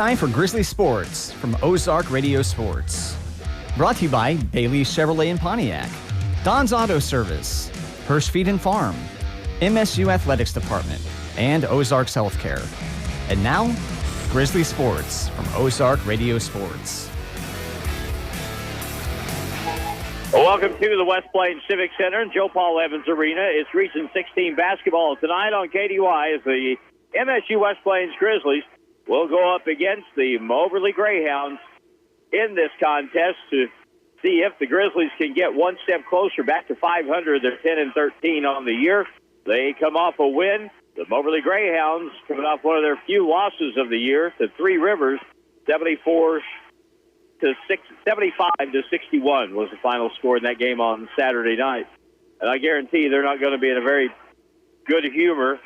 Time for Grizzly Sports from Ozark Radio Sports. Brought to you by Bailey Chevrolet in Pontiac, Don's Auto Service, Hirsch Feed and Farm, MSU Athletics Department, and Ozark's Healthcare. And now, Grizzly Sports from Ozark Radio Sports. Well, welcome to the West Plains Civic Center and Joe Paul Evans Arena. It's Region 16 basketball tonight on KDY as the MSU West Plains Grizzlies will go up against the Moberly Greyhounds in this contest to see if the Grizzlies can get one step closer back to 500. They're 10-13 on the year. They come off a win. The Moberly Greyhounds coming off one of their few losses of the year to Three Rivers, 75-61 was the final score in that game on Saturday night. And I guarantee they're not going to be in a very good humor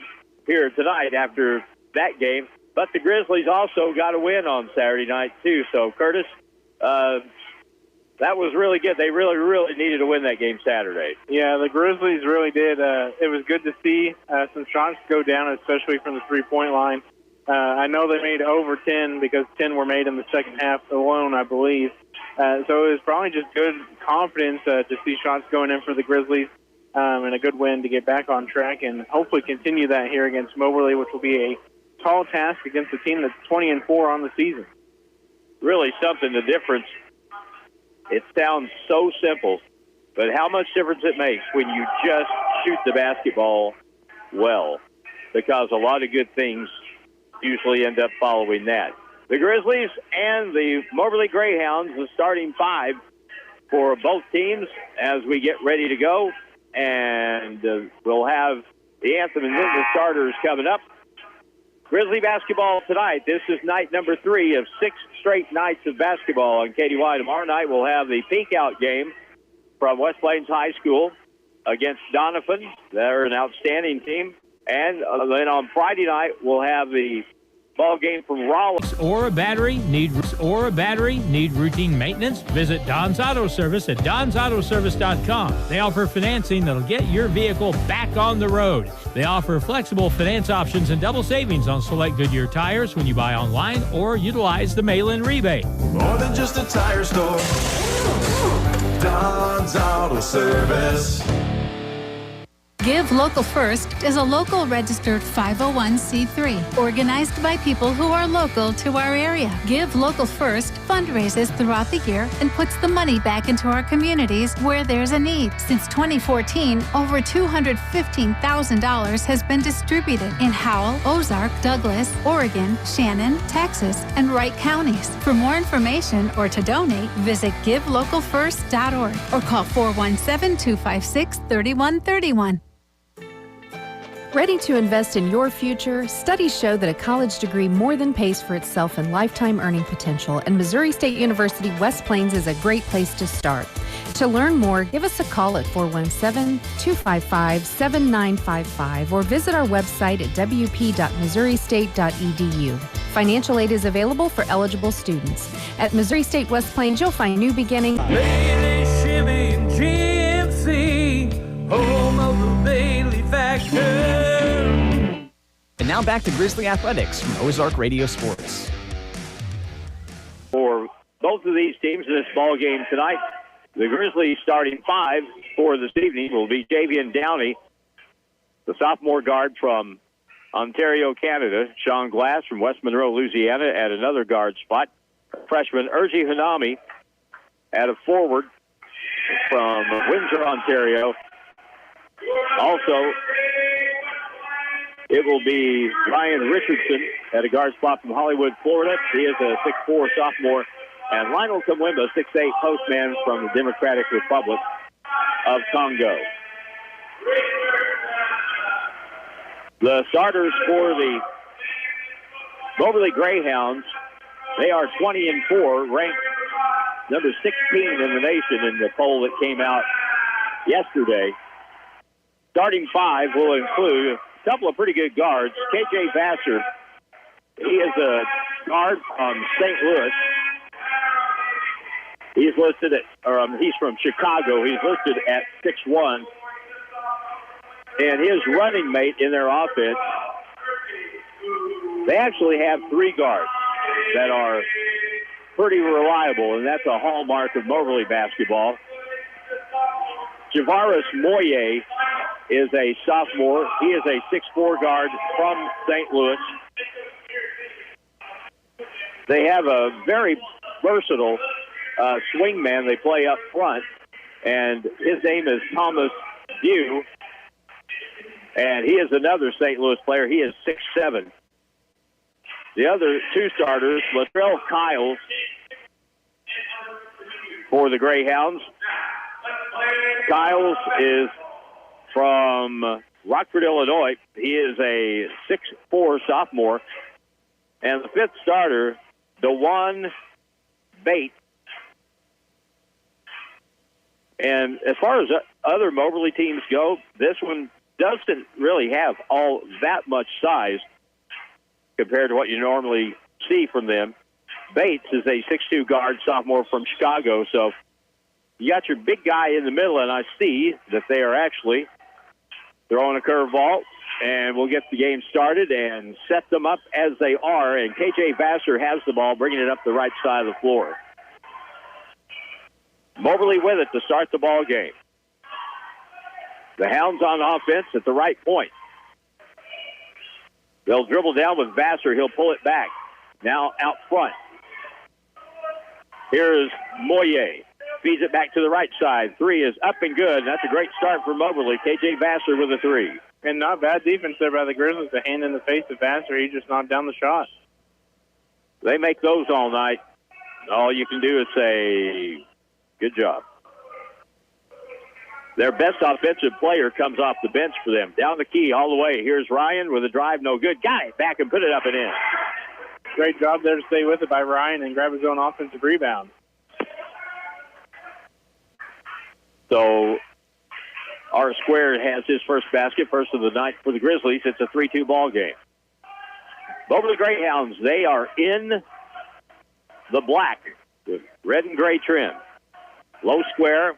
here tonight after that game. But the Grizzlies also got a win on Saturday night, too. So, Curtis, that was really good. They really, really needed to win that game Saturday. Yeah, the Grizzlies really did. It was good to see some shots go down, especially from the three-point line. I know they made over 10 because 10 were made in the second half alone, I believe. So it was probably just good confidence to see shots going in for the Grizzlies and a good win to get back on track and hopefully continue that here against Moberly, which will be a tall task against a team that's 20-4 on the season. Really something, the difference. It sounds so simple, but how much difference it makes when you just shoot the basketball well, because a lot of good things usually end up following that. The Grizzlies and the Moberly Greyhounds, the starting five for both teams as we get ready to go, and we'll have the anthem and then the starters coming up. Grizzly basketball tonight. This is night number 3 of 6 straight nights of basketball on KDY. Tomorrow night we'll have the peek-out game from West Plains High School against Doniphan. They're an outstanding team. And then on Friday night we'll have the ball game from Rollins. Or a battery need routine maintenance? Visit Don's Auto Service at donsautoservice.com. They offer financing that'll get your vehicle back on the road. They offer flexible finance options and double savings on select Goodyear tires when you buy online or utilize the mail-in rebate. More than just a tire store. Don's Auto Service. Give Local First is a local registered 501c3 organized by people who are local to our area. Give Local First fundraises throughout the year and puts the money back into our communities where there's a need. Since 2014, over $215,000 has been distributed in Howell, Ozark, Douglas, Oregon, Shannon, Texas, and Wright counties. For more information or to donate, visit givelocalfirst.org or call 417-256-3131. Ready to invest in your future? Studies show that a college degree more than pays for itself in lifetime earning potential, and Missouri State University West Plains is a great place to start. To learn more, give us a call at 417-255-7955 or visit our website at wp.missouristate.edu. Financial aid is available for eligible students. At Missouri State West Plains, you'll find new beginnings. Bailey, Shimmy, and GMC, home of the Bailey Factor. And now back to Grizzly Athletics from Ozark Radio Sports. For both of these teams in this ball game tonight, the Grizzlies starting five for this evening will be Javian Downey, the sophomore guard from Ontario, Canada. Sean Glass from West Monroe, Louisiana at another guard spot. Freshman Urgi Hanami at a forward from Windsor, Ontario. Also, it will be Ryan Richardson at a guard spot from Hollywood, Florida. He is a 6'4 sophomore. And Lionel Kamwemba, 6'8 postman from the Democratic Republic of Congo. The starters for the Moberly Greyhounds, they are 20-4, ranked number 16 in the nation in the poll that came out yesterday. Starting five will include a couple of pretty good guards. KJ Vassar, he is a guard from St. Louis. He's listed at, he's from Chicago. He's listed at 6'1". And his running mate in their offense, they actually have three guards. that are pretty reliable, and that's a hallmark of Moberly basketball. Javaris Moye is a sophomore. He is a 6'4" guard from St. Louis. They have a very versatile swingman they play up front, and his name is Thomas Dew, and he is another St. Louis player. He is 6'7". The other two starters, Latrell Kiles for the Greyhounds. Kiles is from Rockford, Illinois. He is a 6'4" sophomore. And the fifth starter, DeJuan Bates. And as far as other Moberly teams go, this one doesn't really have all that much size compared to what you normally see from them. Bates is a 6'2" guard sophomore from Chicago, so you got your big guy in the middle, and I see that they are actually throwing a curveball, and we'll get the game started and set them up as they are, and K.J. Vassar has the ball, bringing it up the right side of the floor. Moberly with it to start the ball game. The Hounds on offense at the right point. They'll dribble down with Vassar. He'll pull it back. Now out front. Here's Moye. Feeds it back to the right side. Three is up and good. That's a great start for Moberly. K.J. Vassar with a three. And not bad defense there by the Grizzlies. A hand in the face of Vassar. He just knocked down the shot. They make those all night. All you can do is say, good job. Their best offensive player comes off the bench for them. Down the key all the way. Here's Ryan with a drive. No good. Got it back and put it up and in. Great job there to stay with it by Ryan and grab his own offensive rebound. So our square has his first basket, first of the night for the Grizzlies. It's a 3-2 ball game. Moberly Greyhounds, they are in the black with red and gray trim. Low square,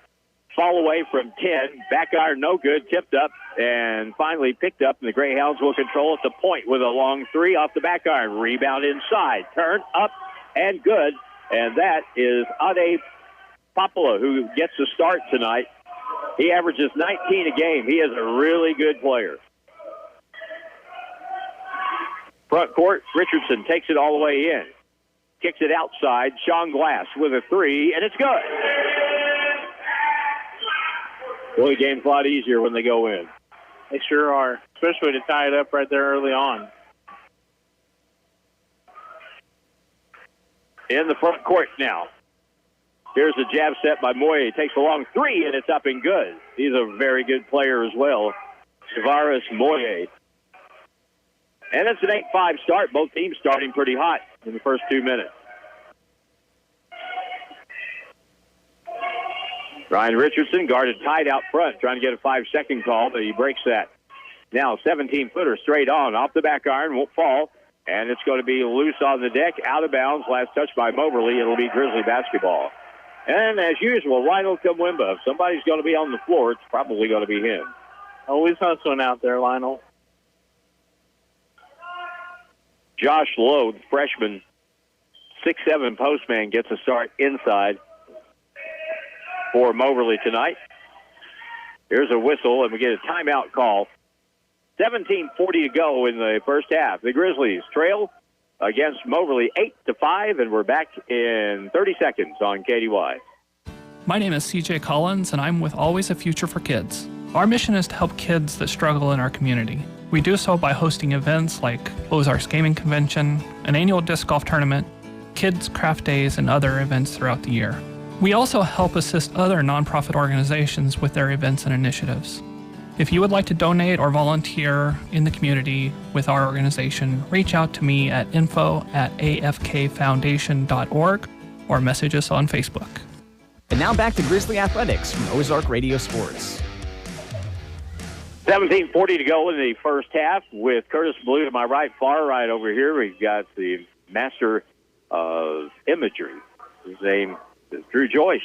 fall away from 10. Back iron, no good, tipped up, and finally picked up, and the Greyhounds will control at the point with a long three off the back iron. Rebound inside, turn up, and good. And that is Ade Papala, who gets the start tonight. He averages 19 a game. He is a really good player. Front court, Richardson takes it all the way in. Kicks it outside. Sean Glass with a three, and it's good. Boy, the game's a lot easier when they go in. They sure are, especially to tie it up right there early on. In the front court now. Here's a jab set by Moye. Takes a long three, and it's up and good. He's a very good player as well. Javaris Moye. And it's an 8-5 start. Both teams starting pretty hot in the first 2 minutes. Ryan Richardson guarded tight out front, trying to get a 5-second call, but he breaks that. Now 17-footer straight on, off the back iron, won't fall, and it's going to be loose on the deck, out of bounds. Last touch by Moberly. It'll be Grizzly basketball. And as usual, Lionel Kamwimba. If somebody's going to be on the floor, it's probably going to be him. Always hustling out there, Lionel. Josh Lowe, the freshman, 6'7" postman, gets a start inside for Moberly tonight. Here's a whistle, and we get a timeout call. 17:40 to go in the first half. The Grizzlies trail against Moberly 8-5, and we're back in 30 seconds on KDY. My name is CJ Collins, and I'm with Always a Future for Kids. Our mission is to help kids that struggle in our community. We do so by hosting events like Ozarks Gaming Convention, an annual disc golf tournament, kids' craft days, and other events throughout the year. We also help assist other nonprofit organizations with their events and initiatives. If you would like to donate or volunteer in the community with our organization, reach out to me at info@afkfoundation.org or message us on Facebook. And now back to Grizzly Athletics from Ozark Radio Sports. 17:40 to go in the first half with Curtis Blue to my right, far right over here. We've got the master of imagery. His name is Drew Joyce.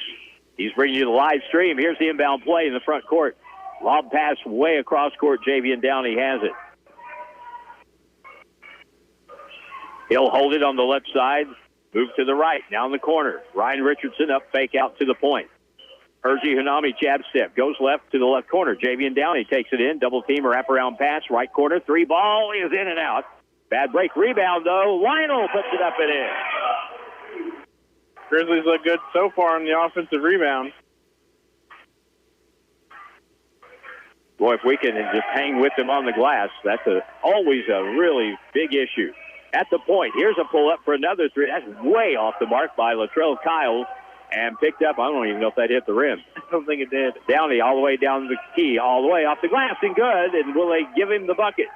He's bringing you the live stream. Here's the inbound play in the front court. Lob pass way across court. Javian Downey has it. He'll hold it on the left side, move to the right, down the corner. Ryan Richardson up, fake out to the point. Hergy Hanami jab step, goes left to the left corner. Javian Downey takes it in, double team or wraparound pass, right corner, 3 ball is in and out. Bad break, rebound though. Lionel puts it up and in. Grizzlies look good so far on the offensive rebound. Boy, if we can just hang with them on the glass, that's always a really big issue. At the point, here's a pull-up for another 3. That's way off the mark by Latrell Kyles and picked up. I don't even know if that hit the rim. I don't think it did. Downey all the way down the key, all the way off the glass and good. And will they give him the bucket?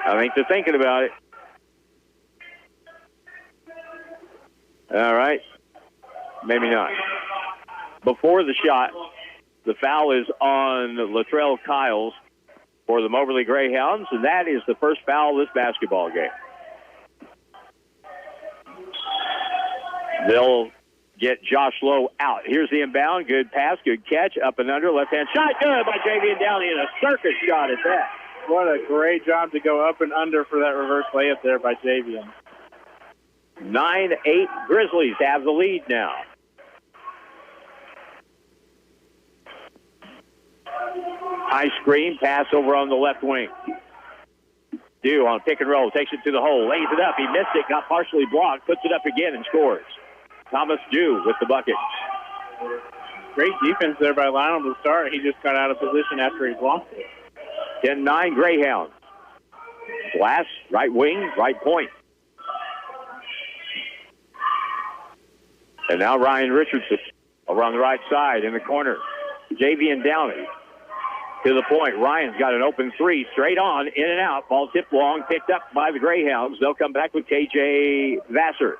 I think they're thinking about it. All right. Maybe not. Before the shot, the foul is on Latrell Kyles for the Moberly Greyhounds, and that is the first foul of this basketball game. They'll get Josh Lowe out. Here's the inbound. Good pass, good catch, up and under, left-hand shot. Good by Javian Downey, and a circus shot at that. What a great job to go up and under for that reverse layup there by Javian. 9-8 Grizzlies have the lead now. High screen, pass over on the left wing. Dew on pick and roll, takes it to the hole, lays it up. He missed it, got partially blocked, puts it up again and scores. Thomas Dew with the bucket. Great defense there by Lionel to start. He just got out of position after he blocked it. 10-9 Greyhounds. Glass, right wing, right point. And now Ryan Richardson over on the right side in the corner. Javian Downey to the point. Ryan's got an open 3, straight on, in and out. Ball tipped long, picked up by the Greyhounds. They'll come back with KJ Vassar.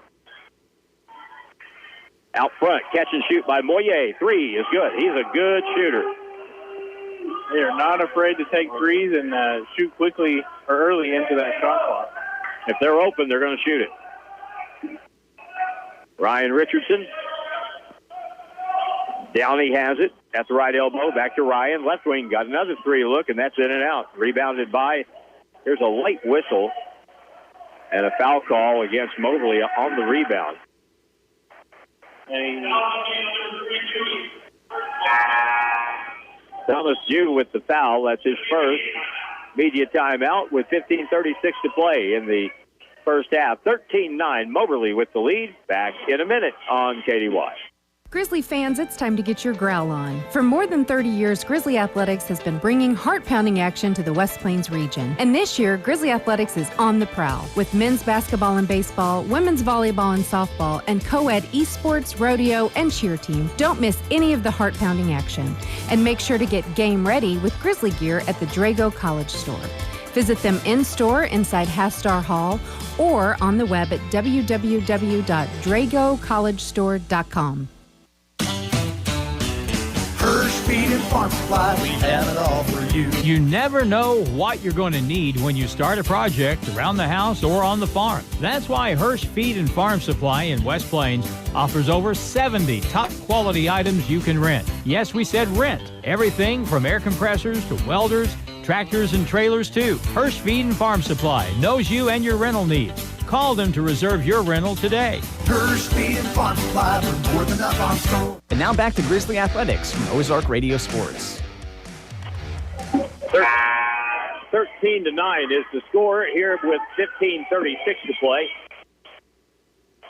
Out front, catch and shoot by Moyer. 3 is good. He's a good shooter. They are not afraid to take threes and shoot quickly or early into that shot clock. If they're open, they're going to shoot it. Ryan Richardson. Downey has it at the right elbow. Back to Ryan. Left wing got another 3 look, and that's in and out. Rebounded by, here's a late whistle and a foul call against Moberly on the rebound. Thomas Dew with the foul. That's his first. Media timeout with 15:36 to play in the first half. 13-9 Moberly with the lead. Back in a minute on KDY. Grizzly fans, it's time to get your growl on. For more than 30 years, Grizzly Athletics has been bringing heart-pounding action to the West Plains region. And this year, Grizzly Athletics is on the prowl with men's basketball and baseball, women's volleyball and softball, and co-ed esports, rodeo, and cheer team. Don't miss any of the heart-pounding action. And make sure to get game ready with Grizzly gear at the Drago College Store. Visit them in-store inside Hastar Hall or on the web at www.dragocollegestore.com. Hirsch Feed and Farm Supply, we have it all for you. You never know what you're going to need when you start a project around the house or on the farm. That's why Hirsch Feed and Farm Supply in West Plains offers over 70 top quality items you can rent. Yes, we said rent. Everything from air compressors to welders, tractors and trailers too. Hirsch Feed and Farm Supply knows you and your rental needs. Call them to reserve your rental today. Hirsch Feed and Farm Supply, we're more than up on store. And now back to Grizzly Athletics from Ozark Radio Sports. 13-9 is the score here with 15:36 to play.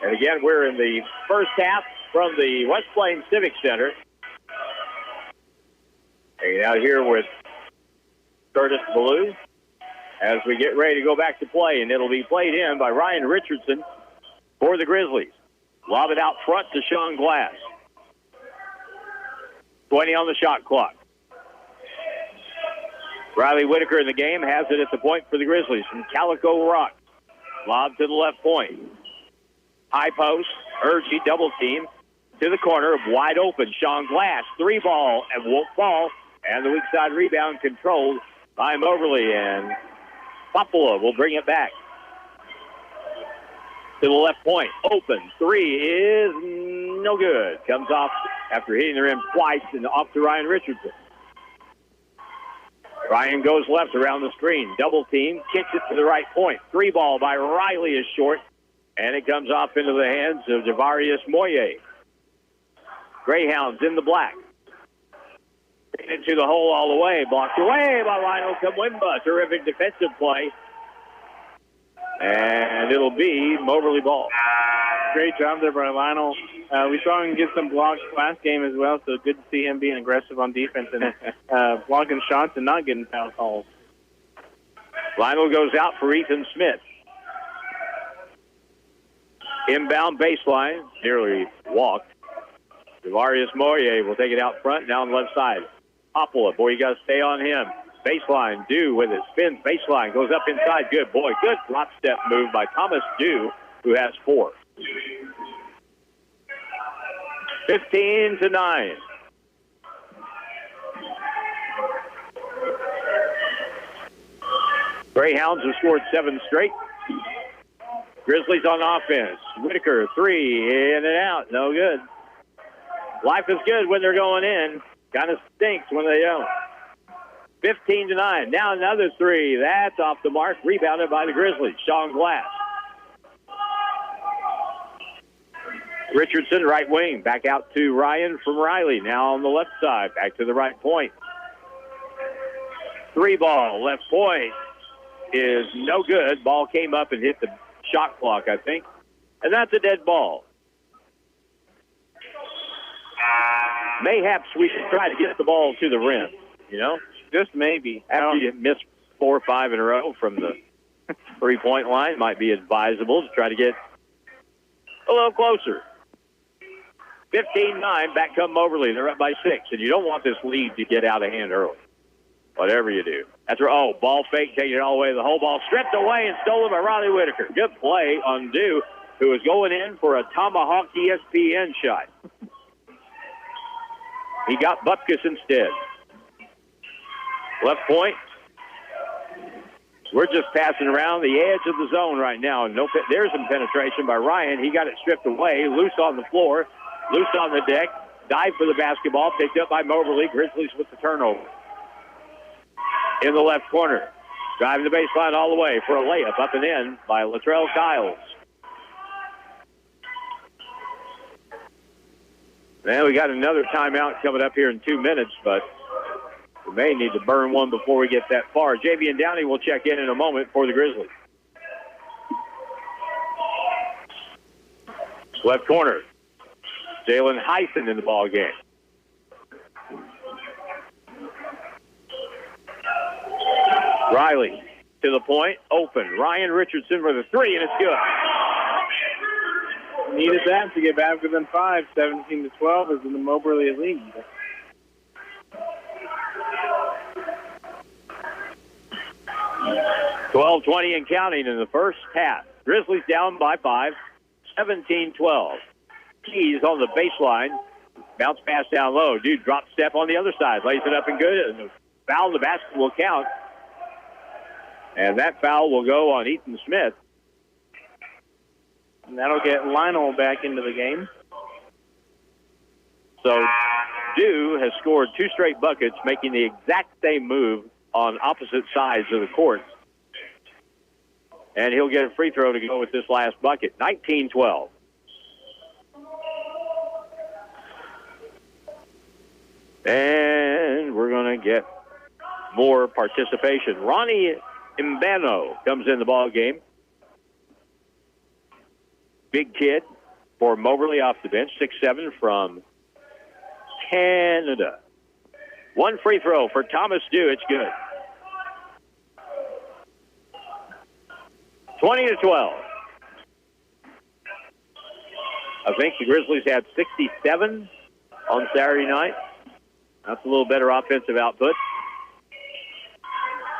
And again, we're in the first half from the West Plains Civic Center. Hanging out here with Curtis Ballou as we get ready to go back to play, and it'll be played in by Ryan Richardson for the Grizzlies. Lob it out front to Sean Glass. 20 on the shot clock. Riley Whitaker in the game has it at the point for the Grizzlies from Calico Rock. Lob to the left point. High post, Urgy double team to the corner, wide open. Sean Glass, 3 ball, and won't fall. And the weak side rebound controlled by Moberly, and Popolo will bring it back. To the left point, open, 3 is no good. Comes off after hitting the rim twice and off to Ryan Richardson. Ryan goes left around the screen. Double team. Kicks it to the right point. 3 ball by Riley is short. And it comes off into the hands of Javarius Moye. Greyhounds in the black. Into the hole all the way. Blocked away by Lionel Kamwimba. Terrific defensive play. And it'll be Moberly ball. Great job there by Lionel. We saw him get some blocks last game as well, so good to see him being aggressive on defense and blocking shots and not getting foul calls. Lionel goes out for Ethan Smith. Inbound baseline, nearly walked. Javarius Moye will take it out front, now on the left side. Oppola, boy, you got to stay on him. Baseline, Dew with it, spins, baseline, goes up inside. Good, boy, good drop step move by Thomas Dew, who has 4. 15-9. Greyhounds have scored 7 straight. Grizzlies on offense. Whitaker, 3, in and out. No good. Life is good when they're going in. Kind of stinks when they don't. 15-9. Now another 3. That's off the mark. Rebounded by the Grizzlies. Sean Glass. Richardson, right wing. Back out to Ryan from Riley. Now on the left side. Back to the right point. 3 ball. Left point is no good. Ball came up and hit the shot clock, I think. And that's a dead ball. Mayhaps we should try to get the ball to the rim, you know? Just maybe. After you miss 4 or 5 in a row from the 3-point line, might be advisable to try to get a little closer. 15-9, back come Moberly. They're up by 6, and you don't want this lead to get out of hand early, whatever you do. That's right. Oh, ball fake, taking it all the way. The whole ball stripped away and stolen by Riley Whitaker. Good play on Dew, who was going in for a tomahawk ESPN shot. He got Bupkis instead. Left point. We're just passing around the edge of the zone right now. And there's some penetration by Ryan. He got it stripped away. Loose on the floor. Loose on the deck. Dive for the basketball. Picked up by Moberly. Grizzlies with the turnover. In the left corner. Driving the baseline all the way for a layup up and in by Latrell Kiles. Man, we got another timeout coming up here in 2 minutes, but we may need to burn one before we get that far. Javian Downey will check in a moment for the Grizzlies. Left corner. Jalen Heisen in the ball game. Riley to the point, open. Ryan Richardson with a 3, and it's good. Needed that to get back within 5. 17-12 is in the Moberly lead. $12:20 and counting in the first half. Grizzlies down by 5, 17-12. Keys on the baseline. Bounce pass down low. Dude, drop step on the other side. Lays it up and good. And the foul, the basket will count. And that foul will go on Ethan Smith. And that'll get Lionel back into the game. So Dew has scored 2 straight buckets, making the exact same move on opposite sides of the court. And he'll get a free throw to go with this last bucket. 19-12. And we're going to get more participation. Ronnie Imbano comes in the ball game. Big kid for Moberly off the bench, 6'7" from Canada. 1 free throw for Thomas Dew. It's good. 20-12. I think the Grizzlies had 67 on Saturday night. That's a little better offensive output.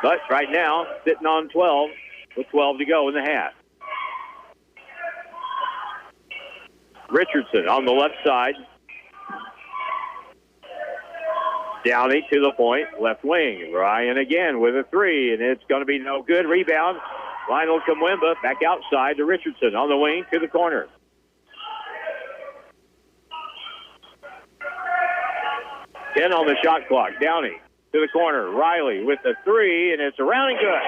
But right now, sitting on 12 with 12 to go in the half. Richardson on the left side. Downey to the point, left wing. Ryan again with a 3, and it's going to be no good. Rebound. Lionel Kamwimba back outside to Richardson on the wing to the corner. Ten on the shot clock. Downey to the corner. Riley with the three, and it's around and good.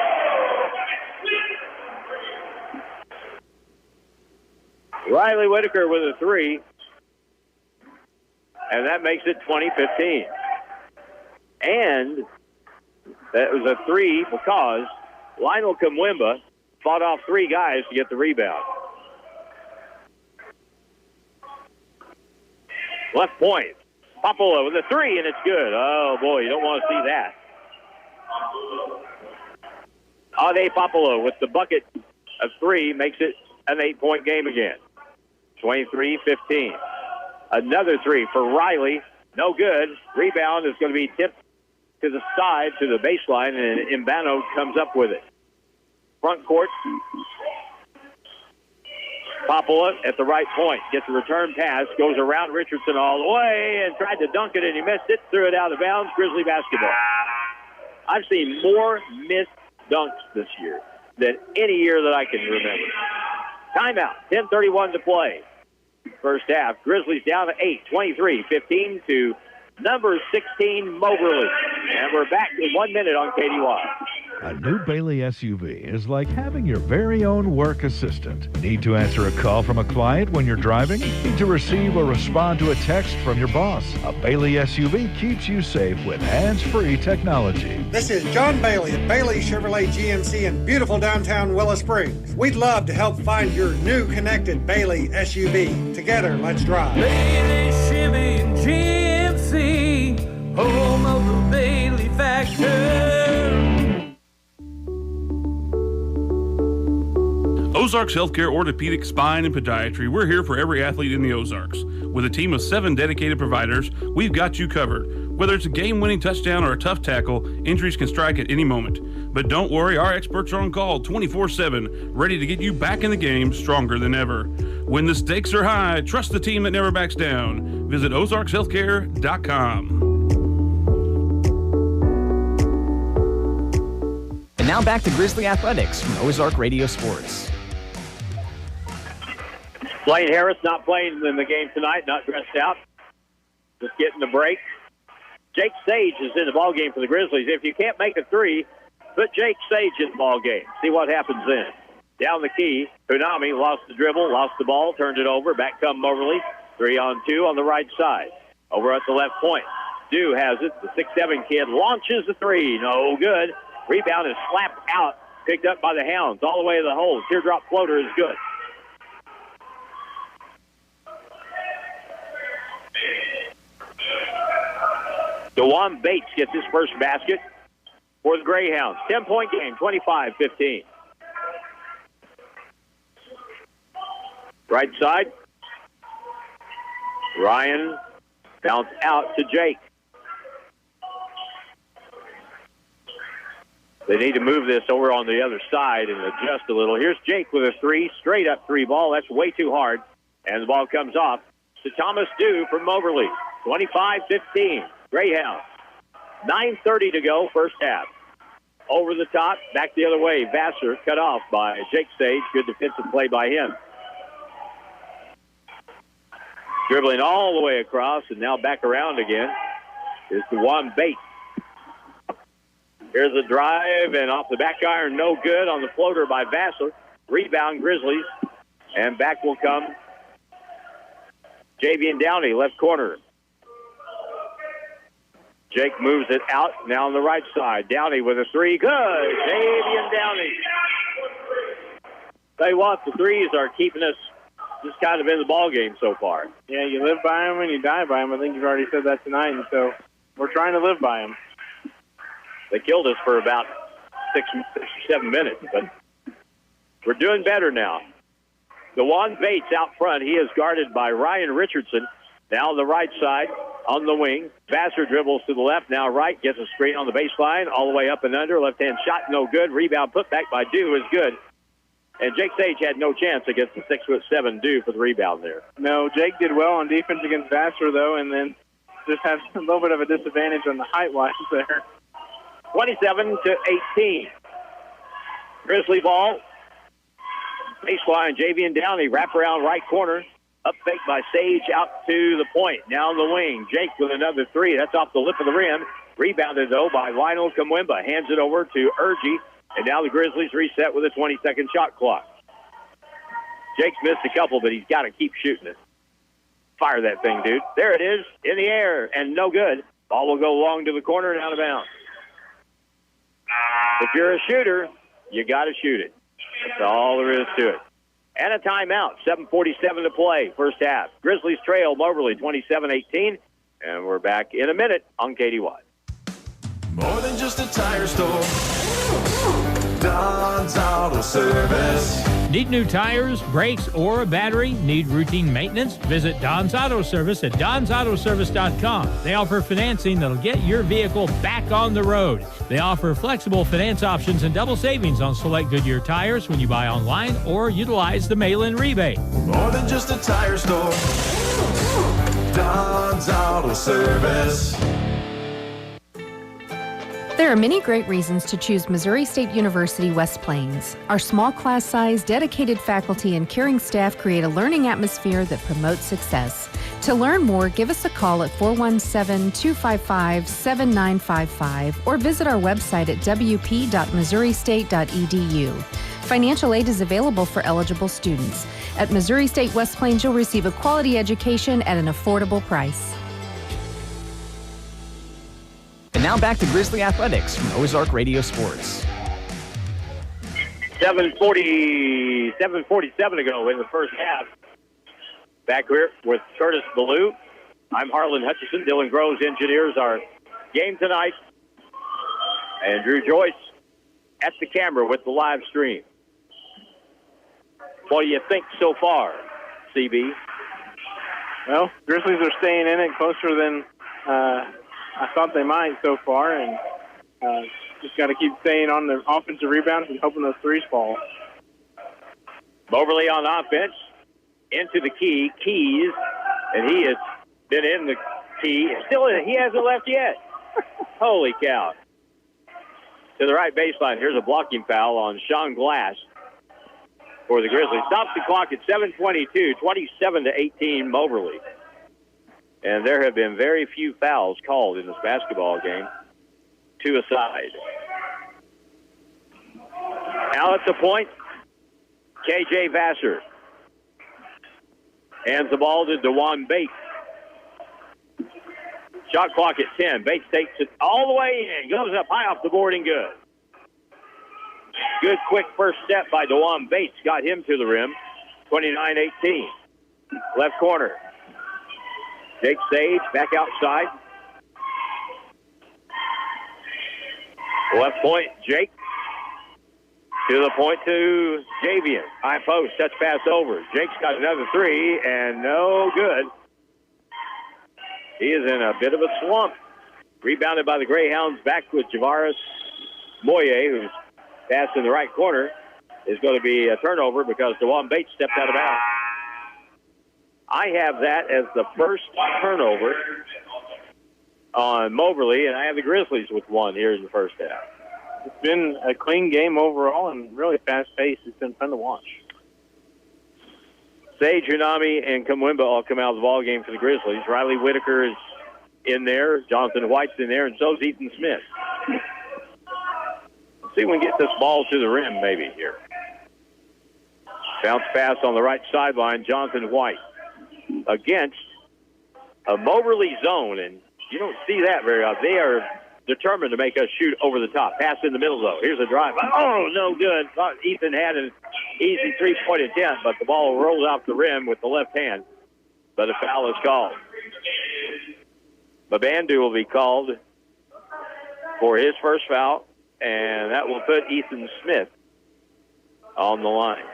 Riley Whitaker with a three, and that makes it 20-15. And that was a three because Lionel Kamwimba fought off three guys to get the rebound. Left point. Popolo with a three, and it's good. Oh, boy, you don't want to see that. Ade Popolo with the bucket of three makes it an 8-point game again. 23-15. Another three for Riley. No good. Rebound is going to be tipped to the side, to the baseline, and Imbano comes up with it. Front court. Popolo at the right point. Gets a return pass. Goes around Richardson all the way and tried to dunk it, and he missed it. Threw it out of bounds. Grizzly basketball. I've seen more missed dunks this year than any year that I can remember. Timeout. 10:31 to play. First half. Grizzlies down to 8. 23-15 to number 16, Moberly. And we're back in 1 minute on KDY. A new Bailey SUV is like having your very own work assistant. Need to answer a call from a client when you're driving? Need to receive or respond to a text from your boss? A Bailey SUV keeps you safe with hands-free technology. This is John Bailey at Bailey Chevrolet GMC in beautiful downtown Willow Springs. We'd love to help find your new connected Bailey SUV. Together, let's drive. Bailey Chevy and GMC, home of the Bailey factor. Ozarks Healthcare Orthopedic, Spine, and Podiatry. We're here for every athlete in the Ozarks. With a team of 7 dedicated providers, we've got you covered. Whether it's a game-winning touchdown or a tough tackle, injuries can strike at any moment. But don't worry, our experts are on call 24/7, ready to get you back in the game stronger than ever. When the stakes are high, trust the team that never backs down. Visit ozarkshealthcare.com. And now back to Grizzly Athletics from Ozark Radio Sports. Blaine Harris not playing in the game tonight, not dressed out. Just getting the break. Jake Sage is in the ball game for the Grizzlies. If you can't make a three, put Jake Sage in the ball game. See what happens then. Down the key, Hunami lost the dribble, lost the ball, turned it over. Back come Moberly. 3-on-2 on the right side. Over at the left point. Dew has it. The 6'7" kid launches the three. No good. Rebound is slapped out. Picked up by the Hounds all the way to the hole. Teardrop floater is good. DeJuan Bates gets his first basket for the Greyhounds. 10-point game, 25-15. Right side. Ryan bounce out to Jake. They need to move this over on the other side and adjust a little. Here's Jake with a three, straight up three ball. That's way too hard. And the ball comes off to Thomas Dew from Moberly. 25-15. Greyhounds. 9:30 to go, first half. Over the top, back the other way. Vassar cut off by Jake Sage. Good defensive play by him. Dribbling all the way across and now back around again is DeJuan Bates. Here's a drive and off the back iron, no good on the floater by Vassar. Rebound Grizzlies. And back will come Javian Downey, left corner. Jake moves it out, now on the right side. Downey with a three. Good. Javian Downey. Tell you what, the threes are keeping us just kind of in the ball game so far. Yeah, you live by them and you die by them. I think you've already said that tonight, and so we're trying to live by them. They killed us for about 6 or 7 minutes, but we're doing better now. DeJuan Bates out front. He is guarded by Ryan Richardson. Now on the right side, on the wing. Vassar dribbles to the left, now right, gets a screen on the baseline, all the way up and under. Left-hand shot, no good. Rebound put back by Dew is good. And Jake Sage had no chance against the 6'7" Dew for the rebound there. No, Jake did well on defense against Vassar, though, and then just had a little bit of a disadvantage on the height-wise there. 27-18. Grizzly ball. Baseline, Javian Downey, wraparound right corner. Up fake by Sage out to the point. Now on the wing. Jake with another three. That's off the lip of the rim. Rebounded, though, by Lionel Kamwemba. Hands it over to Urgie. And now the Grizzlies reset with a 20-second shot clock. Jake's missed a couple, but he's got to keep shooting it. Fire that thing, dude. There it is, in the air, and no good. Ball will go long to the corner and out of bounds. If you're a shooter, you got to shoot it. That's all there is to it. And a timeout. 7:47 to play, first half. Grizzlies trail Moberly 27-18, and we're back in a minute on KDY. More than just a tire store. Don's Auto Service. Need new tires, brakes, or a battery? Need routine maintenance? Visit Don's Auto Service at donsautoservice.com. They offer financing that'll get your vehicle back on the road. They offer flexible finance options and double savings on select Goodyear tires when you buy online or utilize the mail-in rebate. More than just a tire store. Don's Auto Service. There are many great reasons to choose Missouri State University West Plains. Our small class size, dedicated faculty, and caring staff create a learning atmosphere that promotes success. To learn more, give us a call at 417-255-7955 or visit our website at wp.missouristate.edu. Financial aid is available for eligible students. At Missouri State West Plains, you'll receive a quality education at an affordable price. And now back to Grizzly Athletics from Ozark Radio Sports. 7:47 to go in the first half. Back here with Curtis Ballou. I'm Harlan Hutchison. Dylan Groves engineers our game tonight. And Drew Joyce at the camera with the live stream. What do you think so far, CB? Well, Grizzlies are staying in it closer than I thought they might so far, and just got to keep staying on the offensive rebounds and hoping those threes fall. Moberly on offense, into the keys, and he has been in the key. Still in it. He hasn't left yet. Holy cow. To the right baseline, here's a blocking foul on Sean Glass for the Grizzlies. Stops the clock at 7:22, 27-18 Moberly. And there have been very few fouls called in this basketball game. Two aside. Now at the point, K.J. Vassar hands the ball to DeJuan Bates. Shot clock at 10. Bates takes it all the way in. Goes up high off the board and good. Good quick first step by DeJuan Bates. Got him to the rim. 29-18. Left corner. Jake Sage back outside. Left point, Jake. To the point to Javian. High post, touch pass over. Jake's got another three, and no good. He is in a bit of a slump. Rebounded by the Greyhounds, back with Javaris Moye, who's passed in the right corner. Is going to be a turnover because DeJuan Bates stepped out of bounds. I have that as the first turnover on Moberly, and I have the Grizzlies with one here in the first half. It's been a clean game overall and really fast-paced. It's been fun to watch. Sage, Unami, and Kamwemba all come out of the ball game for the Grizzlies. Riley Whitaker is in there. Jonathan White's in there, and so is Ethan Smith. Let's see if we can get this ball to the rim maybe here. Bounce pass on the right sideline, Jonathan White against a Moberly zone, and you don't see that very often. They are determined to make us shoot over the top. Pass in the middle, though. Here's a drive. Oh, no good. Thought Ethan had an easy three-point attempt, but the ball rolled off the rim with the left hand. But a foul is called. Mabandu will be called for his first foul, and that will put Ethan Smith on the line.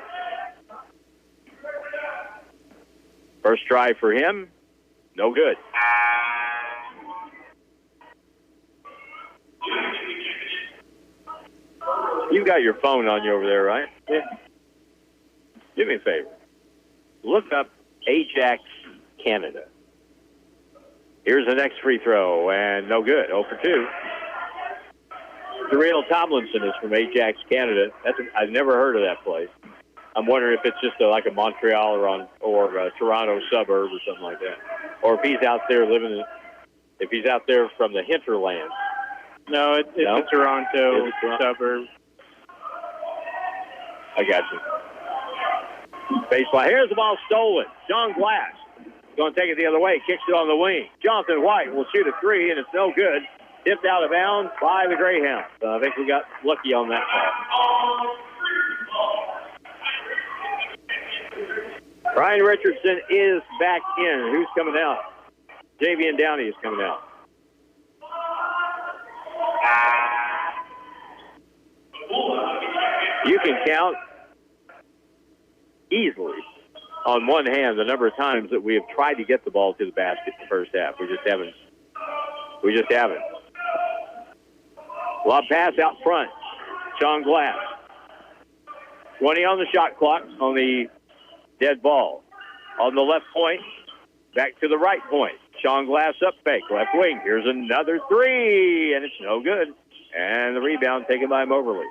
First try for him, no good. You've got your phone on you over there, right? Yeah. Do me a favor. Look up Ajax, Canada. Here's the next free throw, and no good. 0 for 2. Daryl Tomlinson is from Ajax, Canada. I've never heard of that place. I'm wondering if it's just like a Montreal or a Toronto suburb or something like that, or if he's out there if he's out there from the hinterland. No, it's a Toronto suburb. I got you. Baseline. Here's the ball stolen. John Glass going to take it the other way. Kicks it on the wing. Jonathan White will shoot a three, and it's no good. Tipped out of bounds by the Greyhounds. I think we got lucky on that call. Ryan Richardson is back in. Who's coming out? Javian Downey is coming out. You can count easily on one hand the number of times that we have tried to get the ball to the basket in the first half. We just haven't. Lob pass out front. Sean Glass. 20 on the shot clock on the dead ball. On the left point, back to the right point. Sean Glass up fake, left wing. Here's another three, and it's no good. And the rebound taken by Moberly.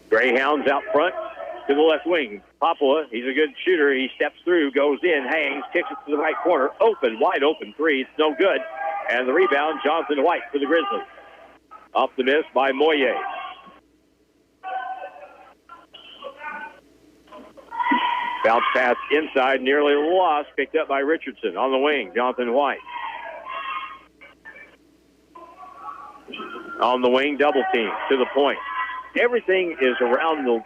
Greyhounds out front to the left wing. Papua, he's a good shooter. He steps through, goes in, hangs, kicks it to the right corner. Open, wide open three. It's no good. And the rebound, Jonathan White for the Grizzlies. Off the miss by Moyer. Bounce pass inside, nearly lost. Picked up by Richardson on the wing. Jonathan White. On the wing, double team to the point. Everything is around the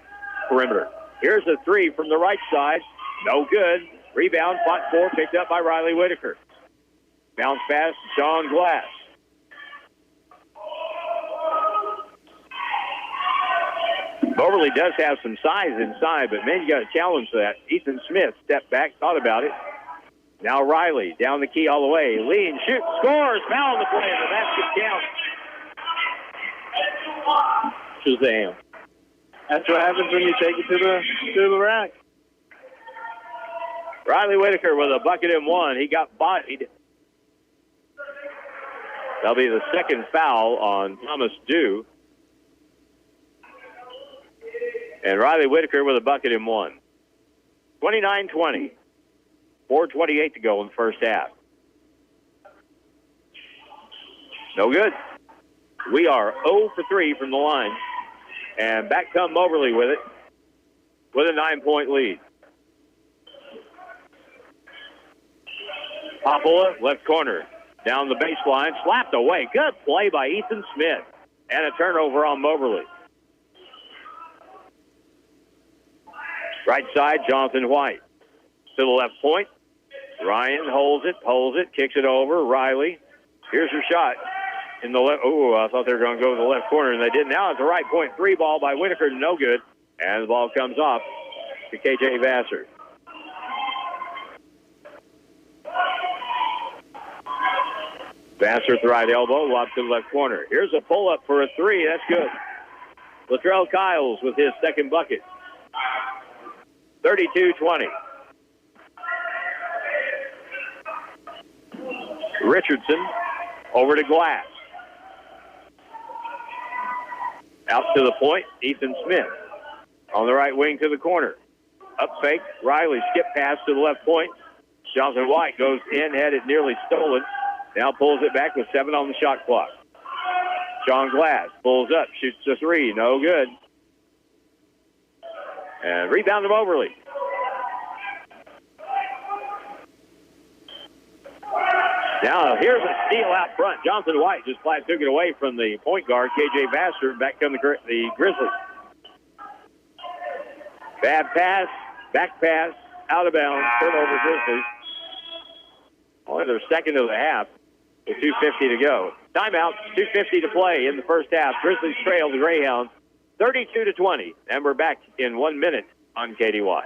perimeter. Here's a three from the right side. No good. Rebound, fought for, picked up by Riley Whitaker. Bounce pass, Sean Glass. Moberly does have some size inside, but man, you got a challenge for that. Ethan Smith stepped back, thought about it. Now Riley down the key all the way. Lean, shoot, scores, foul on the play, and the basket count. Shazam. That's what happens when you take it to the rack. Riley Whitaker with a bucket and one. He got bodied. That'll be the second foul on Thomas Dew. And Riley Whitaker with a bucket and one. 29-20. 4:28 to go in the first half. No good. We are 0 for 3 from the line. And back come Moberly with it, with a 9-point lead. Popola, left corner, down the baseline, slapped away. Good play by Ethan Smith. And a turnover on Moberly. Right side, Jonathan White. To the left point. Ryan holds it, kicks it over. Riley. Here's her shot. In the left, I thought they were going to go to the left corner, and they did. Now it's a right point three ball by Whitaker, no good. And the ball comes off to KJ Vassar. Vassar with the right elbow, lob to the left corner. Here's a pull-up for a three. That's good. Latrell Kiles with his second bucket. 32-20. Richardson over to Glass. Out to the point, Ethan Smith. On the right wing to the corner. Up fake, Riley skip pass to the left point. Jonathan White goes in, had it nearly stolen. Now pulls it back with 7 on the shot clock. Sean Glass pulls up, shoots the three, no good. And rebound to Moberly. Now, here's a steal out front. Jonathan White just flat took it away from the point guard, KJ Vassar. Back come the Grizzlies. Bad pass, back pass, out of bounds, turnover Grizzlies. Only their second of the half with 2:50 to go. Timeout, 2:50 to play in the first half. Grizzlies trail the Greyhounds 32-20. And we're back in 1 minute on KDY.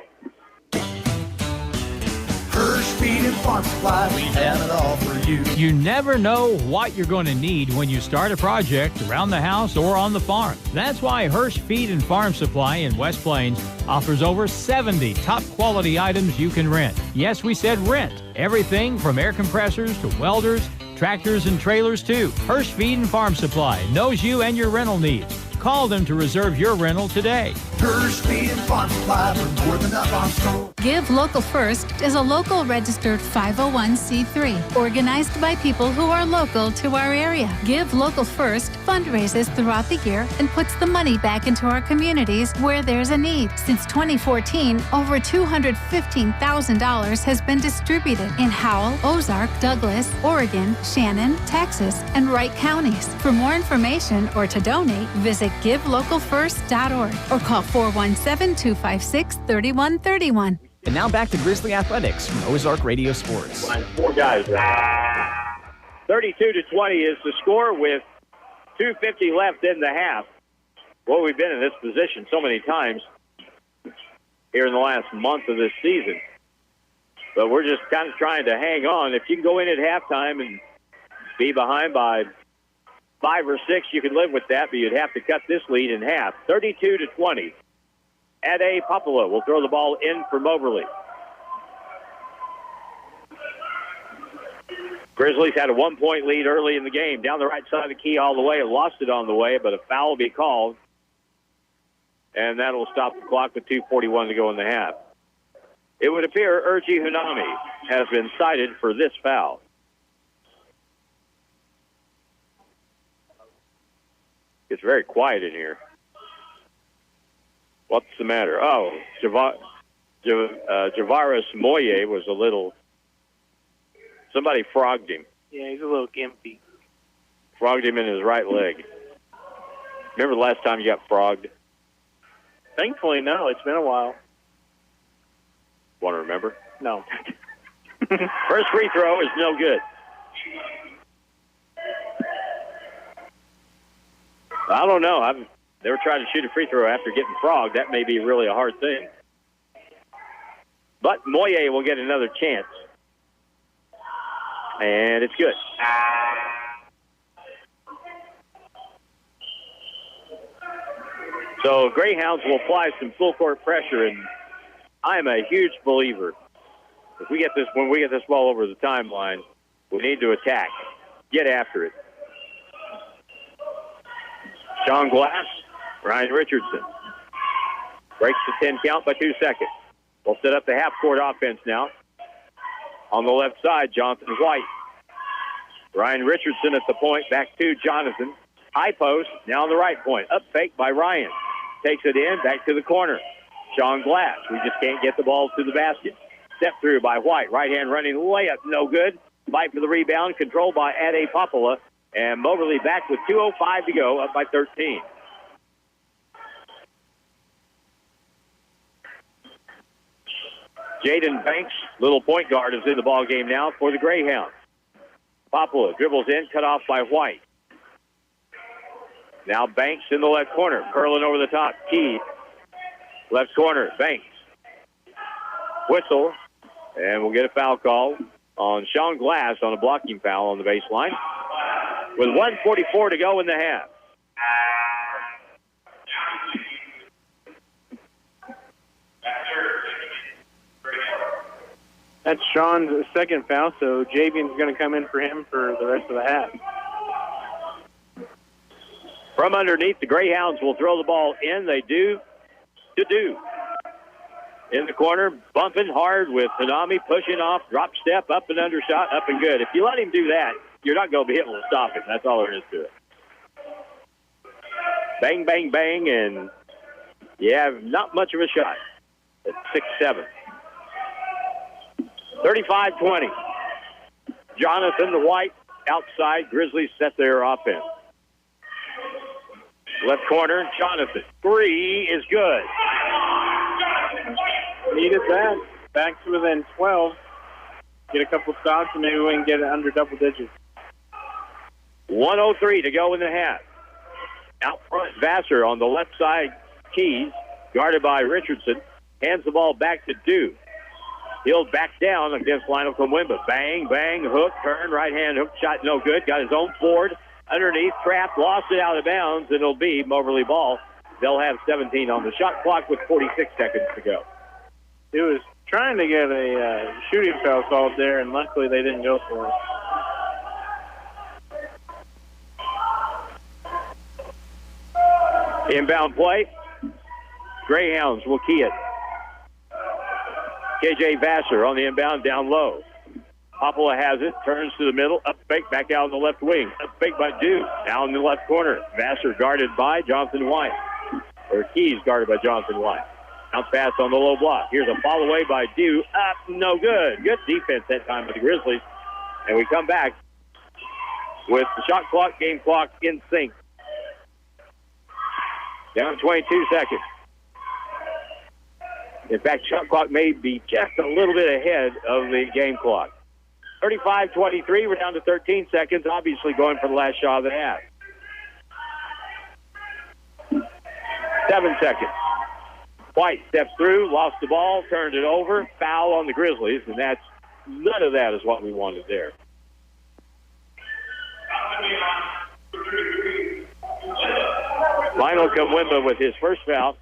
Hirsch Feed and Farm Supply, we have it all for you. You never know what you're going to need when you start a project around the house or on the farm. That's why Hirsch Feed and Farm Supply in West Plains offers over 70 top-quality items you can rent. Yes, we said rent. Everything from air compressors to welders, tractors, and trailers, too. Hirsch Feed and Farm Supply knows you and your rental needs. Call them to reserve your rental today. Her speed and farm supply for more than enough on store. Give Local First is a local registered 501c3 organized by people who are local to our area. Give Local First fundraises throughout the year and puts the money back into our communities where there's a need. Since 2014, over $215,000 has been distributed in Howell, Ozark, Douglas, Oregon, Shannon, Texas, and Wright counties. For more information or to donate, visit givelocalfirst.org or call 417-256-3131. And now back to Grizzly Athletics from Ozark Radio Sports. Four guys. 32-20 is the score with 2:50 left in the half. Well, we've been in this position so many times here in the last month of this season. But we're just kind of trying to hang on. If you can go in at halftime and be behind by 5 or 6, you can live with that, but you'd have to cut this lead in half. 32-20. A. Popolo will throw the ball in for Moberly. Grizzlies had a 1-point lead early in the game. Down the right side of the key all the way. Lost it on the way, but a foul will be called. And that'll stop the clock with 2:41 to go in the half. It would appear Urji Hunami has been cited for this foul. It's very quiet in here. What's the matter? Oh, Javaris Moye was a little... Somebody frogged him. Yeah, he's a little gimpy. Frogged him in his right leg. Remember the last time you got frogged? Thankfully, no. It's been a while. Want to remember? No. First free throw is no good. I don't know. They were trying to shoot a free throw after getting frogged. That may be really a hard thing. But Moye will get another chance. And it's good. So Greyhounds will apply some full court pressure, and I am a huge believer. When we get this ball over the timeline, we need to attack. Get after it. Sean Glass, Ryan Richardson. Breaks the 10 count by 2 seconds. We'll set up the half-court offense now. On the left side, Jonathan White. Ryan Richardson at the point, back to Jonathan. High post, now on the right point. Up fake by Ryan. Takes it in, back to the corner. Sean Glass, we just can't get the ball to the basket. Step through by White. Right hand running layup, no good. Fight for the rebound, controlled by Ade Popola. And Moberly back with 2:05 to go, up by 13. Jaden Banks, little point guard, is in the ball game now for the Greyhounds. Popola dribbles in, cut off by White. Now Banks in the left corner, curling over the top. Key, left corner, Banks. Whistle, and we'll get a foul call on Sean Glass on a blocking foul on the baseline. With 1:44 to go in the half. That's Sean's second foul, so Javian's going to come in for him for the rest of the half. From underneath, the Greyhounds will throw the ball in. They do. In the corner, bumping hard with Hanami, pushing off, drop step, up and under shot, up and good. If you let him do that, you're not going to be able to stop him. That's all there is to it. Bang, bang, bang, and not much of a shot at 6'7". 35-20. Jonathan White outside. Grizzlies set their offense. Left corner, Jonathan. Three is good. Needed that. Back to within 12. Get a couple stops, and maybe we can get it under double digits. 1:03 to go in the half. Out front, Vassar on the left side. Keys, guarded by Richardson. Hands the ball back to Dew. He'll back down against Lionel Kumwimba. Bang, bang, hook, turn, right hand, hook shot, no good. Got his own forward. Underneath, trapped, lost it out of bounds. It'll be Moberly ball. They'll have 17 on the shot clock with 46 seconds to go. He was trying to get a shooting foul called there, and luckily they didn't go for it. Inbound play. Greyhounds will key it. KJ Vassar on the inbound down low. Hoppola has it, turns to the middle, up fake, back out on the left wing. Up fake by Duke, now in the left corner. Vassar guarded by Jonathan White. Or Keys guarded by Jonathan White. Bounce pass on the low block. Here's a follow away by Duke. Up, no good. Good defense that time by the Grizzlies. And we come back with the shot clock, game clock in sync. Down 22 seconds. In fact, shot clock may be just a little bit ahead of the game clock. 35-23, we're down to 13 seconds, obviously going for the last shot of the half. 7 seconds. White steps through, lost the ball, turned it over, foul on the Grizzlies, and none of that is what we wanted there. Lionel Kamwimba with his first foul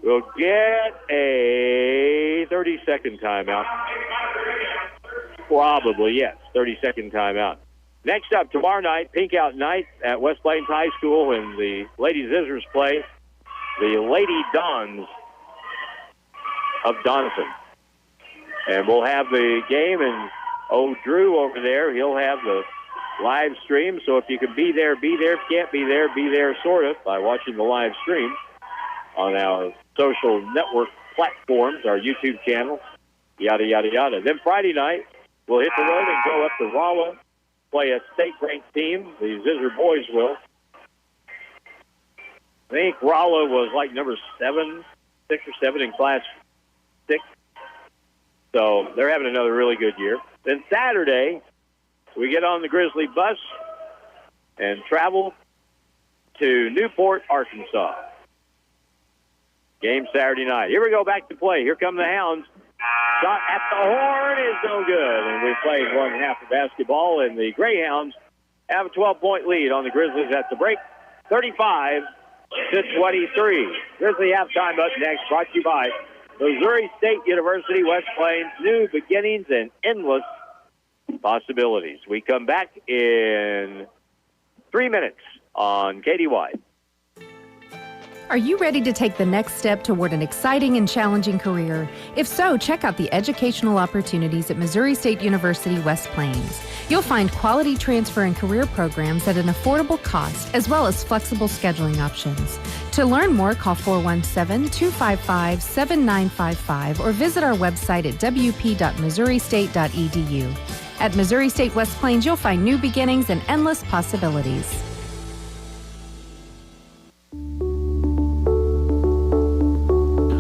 will get a 30-second timeout. Probably, yes, 30-second timeout. Next up, tomorrow night, Pink Out Night at West Plains High School, and the Lady Scissors play the Lady Dons of Doniphan. And we'll have the game, and Drew over there, he'll have the live stream. So if you can be there, be there. If you can't be there sort of, by watching the live stream on our social network platforms, our YouTube channel, yada, yada, yada. Then Friday night, we'll hit the road and go up to Rolla, play a state-ranked team. The Scissor boys will. I think Rolla was like number 6 or 7 in Class 6. So they're having another really good year. Then Saturday, we get on the Grizzly bus and travel to Newport, Arkansas. Game Saturday night. Here we go, back to play. Here come the Hounds. Shot at the horn is no good. And we played one half of basketball, and the Greyhounds have a 12-point lead on the Grizzlies at the break, 35-23. Grizzly halftime up next, brought to you by Missouri State University, West Plains, new beginnings and endless possibilities. We come back in 3 minutes on KDY. Are you ready to take the next step toward an exciting and challenging career? If so, check out the educational opportunities at Missouri State University, West Plains. You'll find quality transfer and career programs at an affordable cost, as well as flexible scheduling options. To learn more, call 417-255-7955 or visit our website at wp.missouristate.edu. At Missouri State West Plains, you'll find new beginnings and endless possibilities.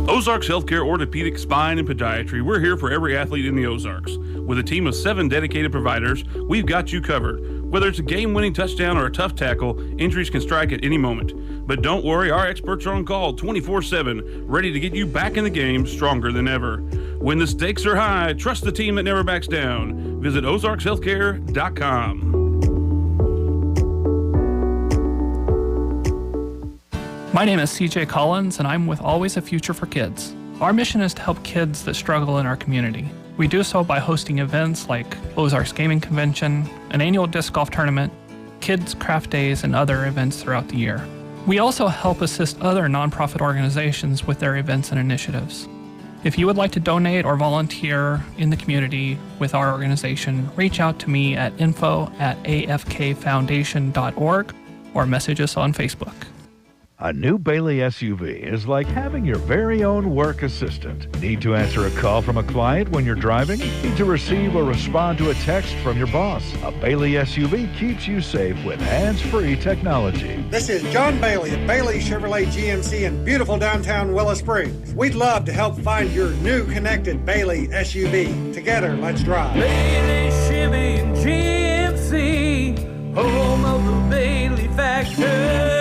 Ozarks Healthcare Orthopedic, Spine, and Podiatry. We're here for every athlete in the Ozarks. With a team of 7 dedicated providers, we've got you covered. Whether it's a game-winning touchdown or a tough tackle, injuries can strike at any moment. But don't worry, our experts are on call 24/7, ready to get you back in the game stronger than ever. When the stakes are high, trust the team that never backs down. Visit ozarkshealthcare.com. My name is CJ Collins, and I'm with Always a Future for Kids. Our mission is to help kids that struggle in our community. We do so by hosting events like Ozarks Gaming Convention, an annual disc golf tournament, kids' craft days, and other events throughout the year. We also help assist other nonprofit organizations with their events and initiatives. If you would like to donate or volunteer in the community with our organization, reach out to me at info@afkfoundation.org or message us on Facebook. A new Bailey SUV is like having your very own work assistant. Need to answer a call from a client when you're driving? Need to receive or respond to a text from your boss? A Bailey SUV keeps you safe with hands-free technology. This is John Bailey at Bailey Chevrolet GMC in beautiful downtown Willow Springs. We'd love to help find your new connected Bailey SUV. Together, let's drive. Bailey Chevy and GMC, home of the Bailey factor.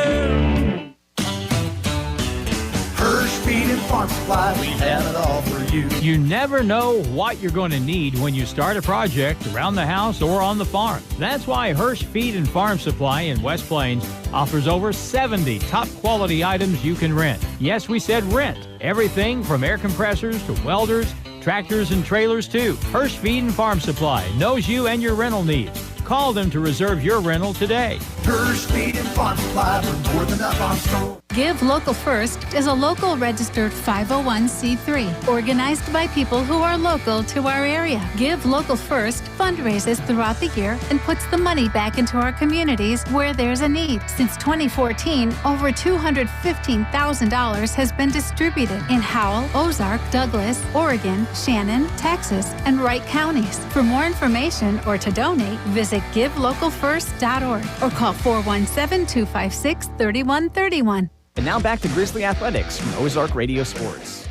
Feed and farm supply, we have it all for you. You never know what you're going to need when you start a project around the house or on the farm. That's why Hirsch Feed and Farm Supply in West Plains offers over 70 top quality items you can rent. Yes, we said rent. Everything from air compressors to welders, tractors and trailers too. Hirsch Feed and Farm Supply knows you and your rental needs. Call them to reserve your rental today. Purse Feed and Farm Supply, we're more than up on store. Give Local First is a local registered 501c3 organized by people who are local to our area. Give Local First fundraises throughout the year and puts the money back into our communities where there's a need. Since 2014, over $215,000 has been distributed in Howell, Ozark, Douglas, Oregon, Shannon, Texas, and Wright counties. For more information or to donate, visit givelocalfirst.org or call 417-256-3131. And now back to Grizzly Athletics from Ozark Radio Sports.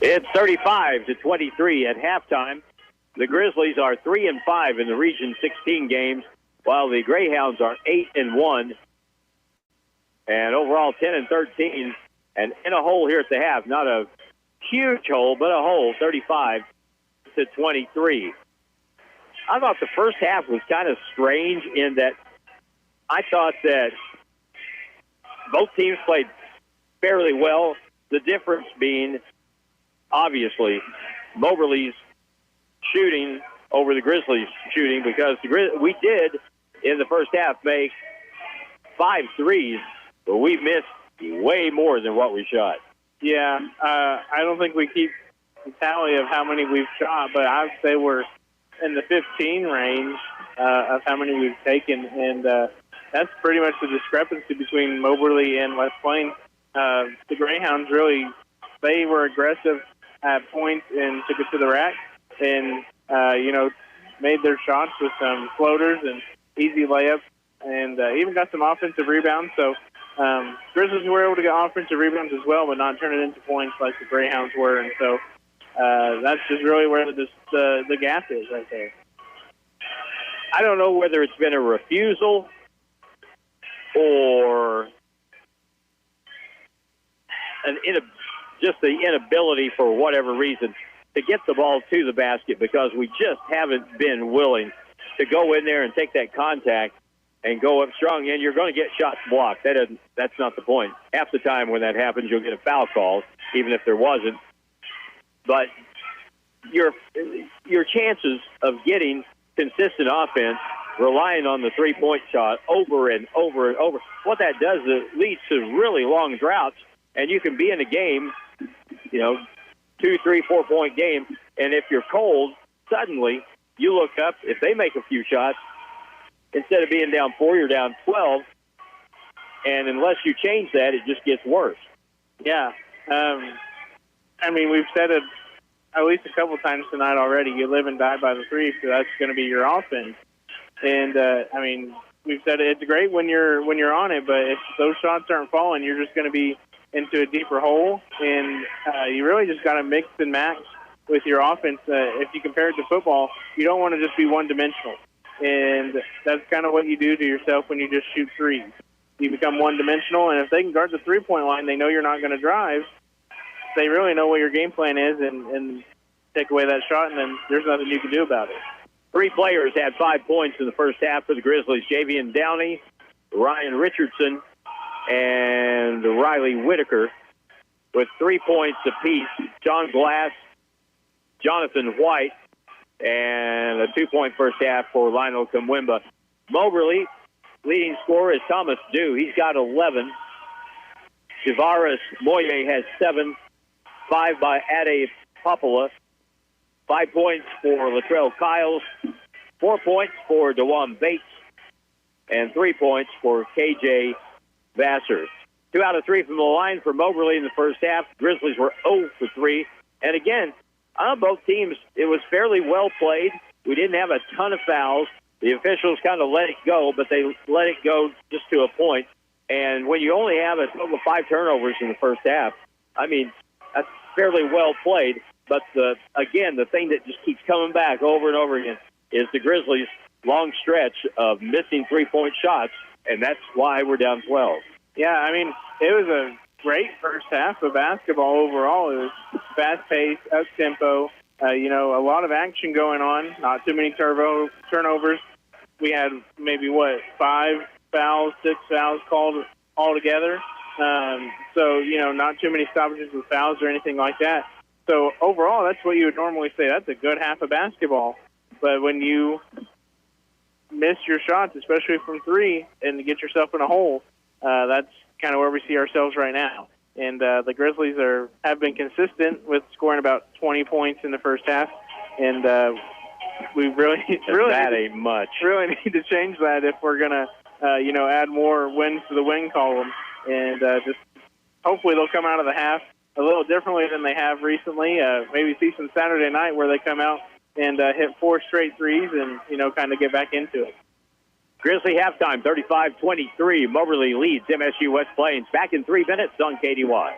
It's 35-23 at halftime. The Grizzlies are 3-5 in the Region 16 games, while the Greyhounds are 8-1, and overall 10-13, and in a hole here at the half. Not a huge hole, but a hole. 35-23. I thought the first half was kind of strange in that I thought that both teams played fairly well. The difference being, obviously, Moberly's shooting over the Grizzlies' shooting, because we did, in the first half, make 5 threes, but we missed way more than what we shot. Yeah, I don't think we keep the tally of how many we've shot, but I'd say we're in the 15 range of how many we've taken, and that's pretty much the discrepancy between Moberly and West Plains. The Greyhounds really, they were aggressive at points and took it to the rack, and made their shots with some floaters and easy layups, and even got some offensive rebounds. So Grizzlies were able to get offensive rebounds as well, but not turn it into points like the Greyhounds were, and so that's just really where the gap is right there. I don't know whether it's been a refusal or just the inability, for whatever reason, to get the ball to the basket, because we just haven't been willing to go in there and take that contact and go up strong. And you're going to get shots blocked. That's not the point. Half the time when that happens, you'll get a foul call, even if there wasn't. But your chances of getting consistent offense, relying on the three-point shot over and over and over, what that does is it leads to really long droughts, and you can be in a game, 2, 3, 4 point game, and if you're cold, suddenly you look up, if they make a few shots, instead of being down 4, you're down 12, and unless you change that, it just gets worse. Yeah. We've said it at least a couple times tonight already. You live and die by the three, so that's going to be your offense. And, we've said it's great when you're on it, but if those shots aren't falling, you're just going to be into a deeper hole, and you really just got to mix and match with your offense. If you compare it to football, you don't want to just be one-dimensional, and that's kind of what you do to yourself when you just shoot threes. You become one-dimensional, and if they can guard the three-point line, they know you're not going to drive. They really know what your game plan is and take away that shot, and then there's nothing you can do about it. 3 players had 5 points in the first half for the Grizzlies: Javian Downey, Ryan Richardson, and Riley Whitaker, with 3 points apiece. John Glass, Jonathan White, and a 2-point first half for Lionel Kamwimba. Moberly, leading scorer is Thomas Dew. He's got 11. Tavares Moye has 7. 5 by Ade Popula. 5 points for Latrell Kiles. 4 points for DeJuan Bates. And 3 points for KJ Vassar. 2 out of 3 from the line for Moberly in the first half. Grizzlies were 0 for 3. And again, on both teams, it was fairly well played. We didn't have a ton of fouls. The officials kind of let it go, but they let it go just to a point. And when you only have a total of 5 turnovers in the first half, that's fairly well played. But the thing that just keeps coming back over and over again is the Grizzlies' long stretch of missing 3-point shots, and that's why we're down 12. Yeah, it was a great first half of basketball overall. It was fast-paced, up-tempo, a lot of action going on, not too many turnovers. We had maybe, 5 fouls, 6 fouls called altogether. So, not too many stoppages with fouls or anything like that. So, overall, that's what you would normally say. That's a good half of basketball. But when you miss your shots, especially from three, and get yourself in a hole. That's kind of where we see ourselves right now. And the Grizzlies have been consistent with scoring about 20 points in the first half, and we really need to change that if we're gonna add more wins to the win column, and just hopefully they'll come out of the half a little differently than they have recently. Maybe see some Saturday night where they come out and hit 4 straight threes and kind of get back into it. Grizzly halftime, 35-23. Moberly leads MSU West Plains. Back in 3 minutes on KDY.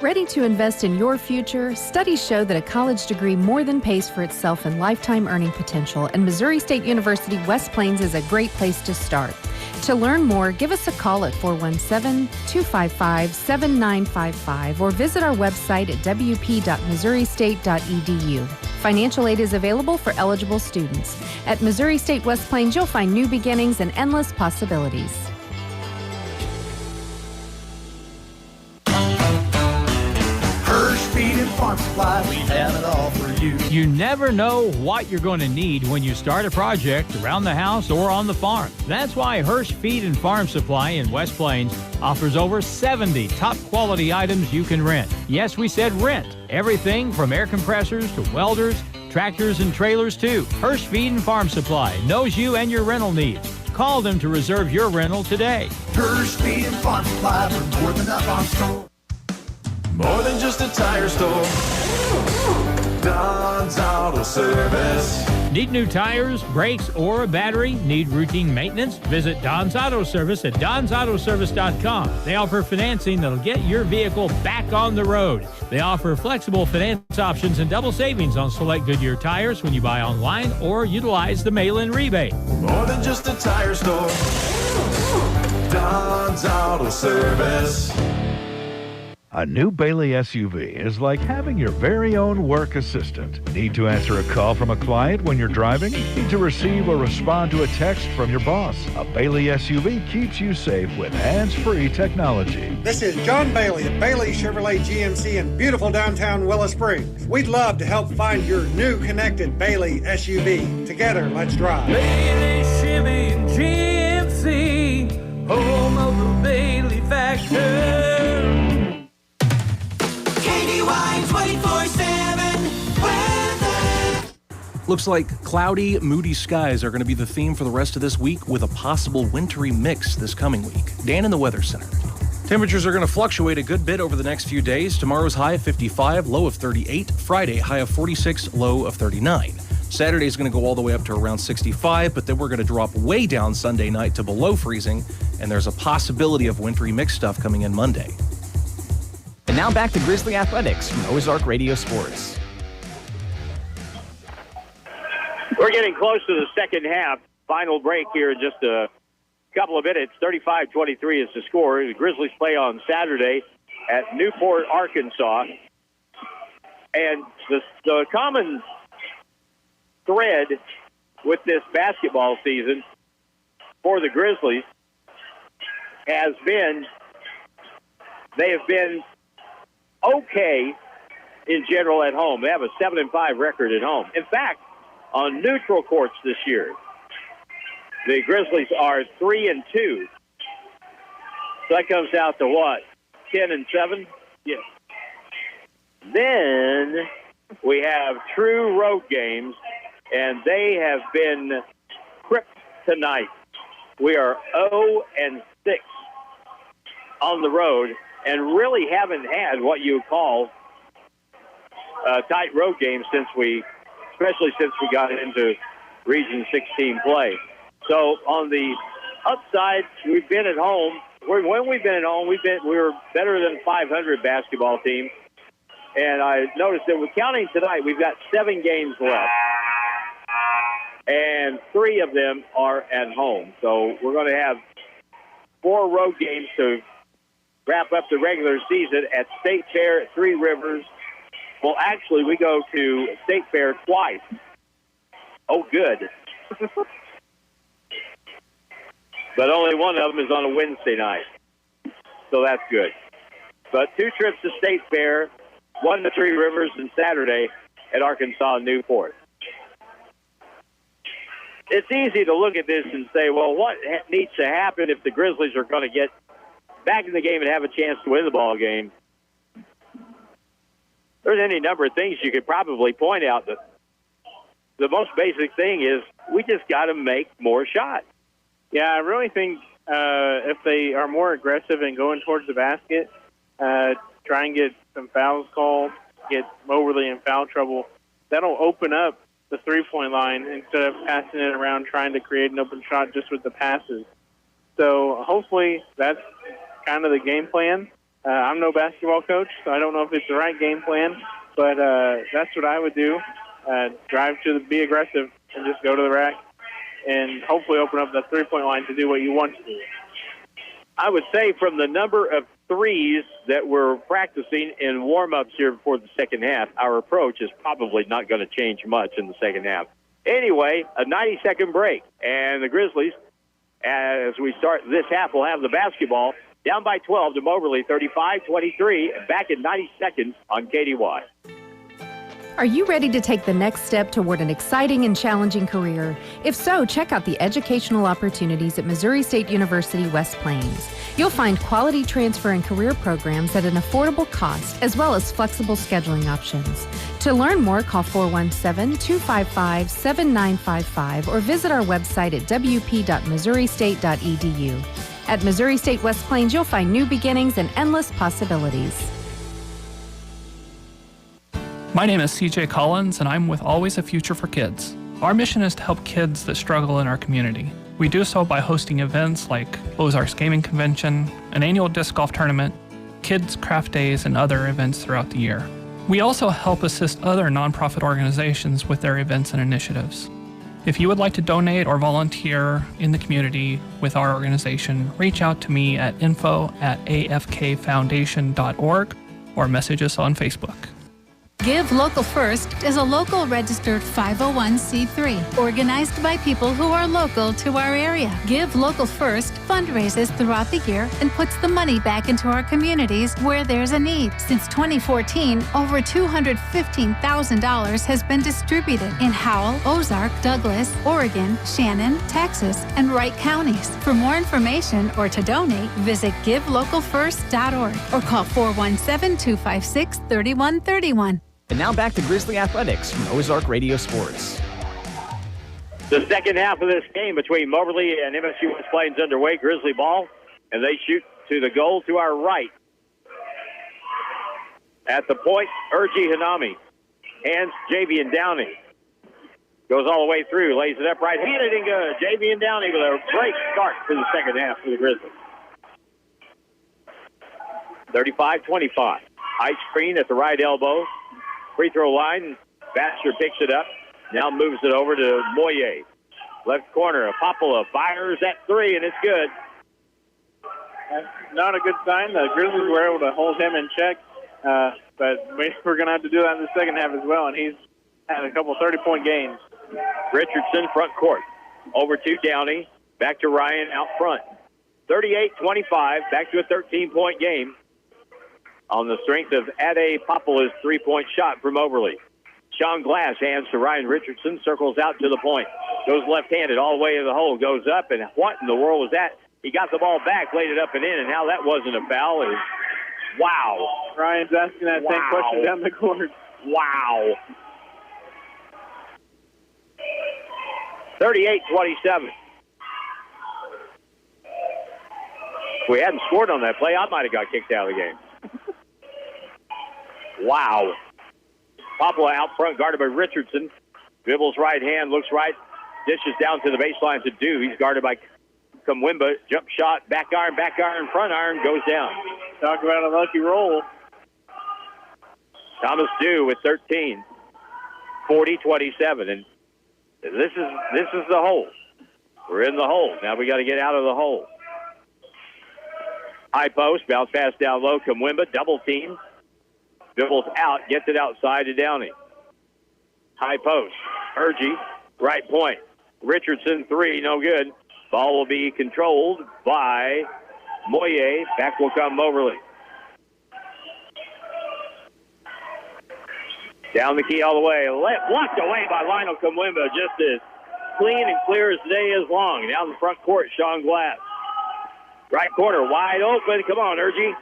Ready to invest in your future? Studies show that a college degree more than pays for itself in lifetime earning potential, and Missouri State University West Plains is a great place to start. To learn more, give us a call at 417-255-7955 or visit our website at wp.missouristate.edu. Financial aid is available for eligible students. At Missouri State West Plains, you'll find new beginnings and endless possibilities. Feed and Farm Supply, we have it all for you. You never know what you're going to need when you start a project around the house or on the farm. That's why Hirsch Feed and Farm Supply in West Plains offers over 70 top quality items you can rent. Yes, we said rent. Everything from air compressors to welders, tractors and trailers too. Hirsch Feed and Farm Supply knows you and your rental needs. Call them to reserve your rental today. Hirsch Feed and Farm Supply, for more than a farm store. More than just a tire store. Don's Auto Service. Need new tires, brakes, or a battery? Need routine maintenance? Visit Don's Auto Service at donsautoservice.com. They offer financing that'll get your vehicle back on the road. They offer flexible finance options and double savings on select Goodyear tires when you buy online or utilize the mail-in rebate. More than just a tire store. Don's Auto Service. A new Bailey SUV is like having your very own work assistant. Need to answer a call from a client when you're driving? Need to receive or respond to a text from your boss? A Bailey SUV keeps you safe with hands-free technology. This is John Bailey at Bailey Chevrolet GMC in beautiful downtown Willow Springs. We'd love to help find your new connected Bailey SUV. Together, let's drive. Bailey Chevy and GMC, home of the Bailey Factor. KDY 24/7 weather. Looks like cloudy, moody skies are going to be the theme for the rest of this week, with a possible wintry mix this coming week. Dan in the Weather Center. Temperatures are going to fluctuate a good bit over the next few days. Tomorrow's high of 55, low of 38. Friday, high of 46, low of 39. Saturday is going to go all the way up to around 65, but then we're going to drop way down Sunday night to below freezing, and there's a possibility of wintry mix stuff coming in Monday. And now back to Grizzly Athletics from Ozark Radio Sports. We're getting close to the second half. Final break here in just a couple of minutes. 35-23 is the score. The Grizzlies play on Saturday at Newport, Arkansas. And the common thread with this basketball season for the Grizzlies has been they have been okay in general at home. They have a 7-5 record at home. In fact, on neutral courts this year, the Grizzlies are 3-2. So that comes out to what? 10-7? Yeah. Then we have true road games, and they have been kryptonite. We are 0-6 on the road, and really haven't had what you call tight road games especially since we got into Region 16 play. So on the upside, we've been at home. When we've been at home, we were better than 500 basketball team. And I noticed that with counting tonight, we've got 7 games left, and 3 of them are at home. So we're going to have 4 road games to wrap up the regular season at State Fair, at Three Rivers. Well, actually, we go to State Fair twice. Oh, good. But only one of them is on a Wednesday night. So that's good. But 2 trips to State Fair, 1 to Three Rivers, and Saturday at Arkansas and Newport. it's easy to look at this and say, well, what needs to happen if the Grizzlies are going to get back in the game and have a chance to win the ball game? There's any number of things you could probably point out. That the most basic thing is we just got to make more shots. Yeah, I really think if they are more aggressive and going towards the basket, try and get some fouls called, get Moberly in foul trouble, that'll open up the three-point line instead of passing it around trying to create an open shot just with the passes. So hopefully that's kind of the game plan. I'm no basketball coach, so I don't know if it's the right game plan, but that's what I would do. Drive to be aggressive and just go to the rack and hopefully open up the three-point line to do what you want to do. I would say from the number of threes that we're practicing in warm-ups here before the second half, our approach is probably not going to change much in the second half. Anyway, a 90-second break, and the Grizzlies, as we start this half, will have the basketball down by 12 to Moberly, 35-23, back in 90 seconds on KDY. Are you ready to take the next step toward an exciting and challenging career? If so, check out the educational opportunities at Missouri State University West Plains. You'll find quality transfer and career programs at an affordable cost, as well as flexible scheduling options. To learn more, call 417-255-7955 or visit our website at wp.missouristate.edu. At Missouri State West Plains, you'll find new beginnings and endless possibilities. My name is CJ Collins, and I'm with Always a Future for Kids. Our mission is to help kids that struggle in our community. We do so by hosting events like Ozarks Gaming Convention, an annual disc golf tournament, kids' craft days, and other events throughout the year. We also help assist other nonprofit organizations with their events and initiatives. If you would like to donate or volunteer in the community with our organization, reach out to me at info@afkfoundation.org or message us on Facebook. Give Local First is a local registered 501c3 organized by people who are local to our area. Give Local First fundraises throughout the year and puts the money back into our communities where there's a need. Since 2014, over $215,000 has been distributed in Howell, Ozark, Douglas, Oregon, Shannon, Texas, and Wright counties. For more information or to donate, visit givelocalfirst.org or call 417-256-3131. And now back to Grizzly Athletics from Ozark Radio Sports. The second half of this game between Moberly and MSU West Plains underway. Grizzly ball, and they shoot to the goal to our right. At the point, Urgi Hanami. Hands Javian Downey. Goes all the way through, lays it up right-handed and good. Javian Downey with a great start to the second half for the Grizzlies. 35-25. High screen at the right elbow. Free throw line. Baxter picks it up. Now moves it over to Moye. Left corner. Apopolo fires at three, and it's good. That's not a good sign. The Grizzlies were able to hold him in check, but we're going to have to do that in the second half as well, and he's had a couple 30-point games. Richardson, front court. Over to Downey. Back to Ryan out front. 38-25. Back to a 13-point game. On the strength of Ade Popola's three-point shot from Moberly. Sean Glass hands to Ryan Richardson, circles out to the point. Goes left-handed all the way to the hole, goes up, and what in the world was that? He got the ball back, laid it up and in, and how that wasn't a foul is wow. Ryan's asking that same question down the court. Wow. 38-27. If we hadn't scored on that play, I might have got kicked out of the game. Wow. Popolo out front, guarded by Richardson. Dribbles right hand, looks right, dishes down to the baseline to Do. He's guarded by Kamwimba. Jump shot, back iron, front iron, goes down. Talk about a lucky roll. Thomas Do with 13. 40-27. And this is the hole. We're in the hole. Now we got to get out of the hole. High post, bounce pass down low. Kamwimba, double team. Dribbles out, gets it outside to Downey. High post. Urgi, right point. Richardson, three, no good. Ball will be controlled by Moye. Back will come Moberly. Down the key all the way. Blocked away by Lionel Kamwimba just as clean and clear as the day is long. Down the front court, Sean Glass. Right corner, wide open. Come on, Urgie.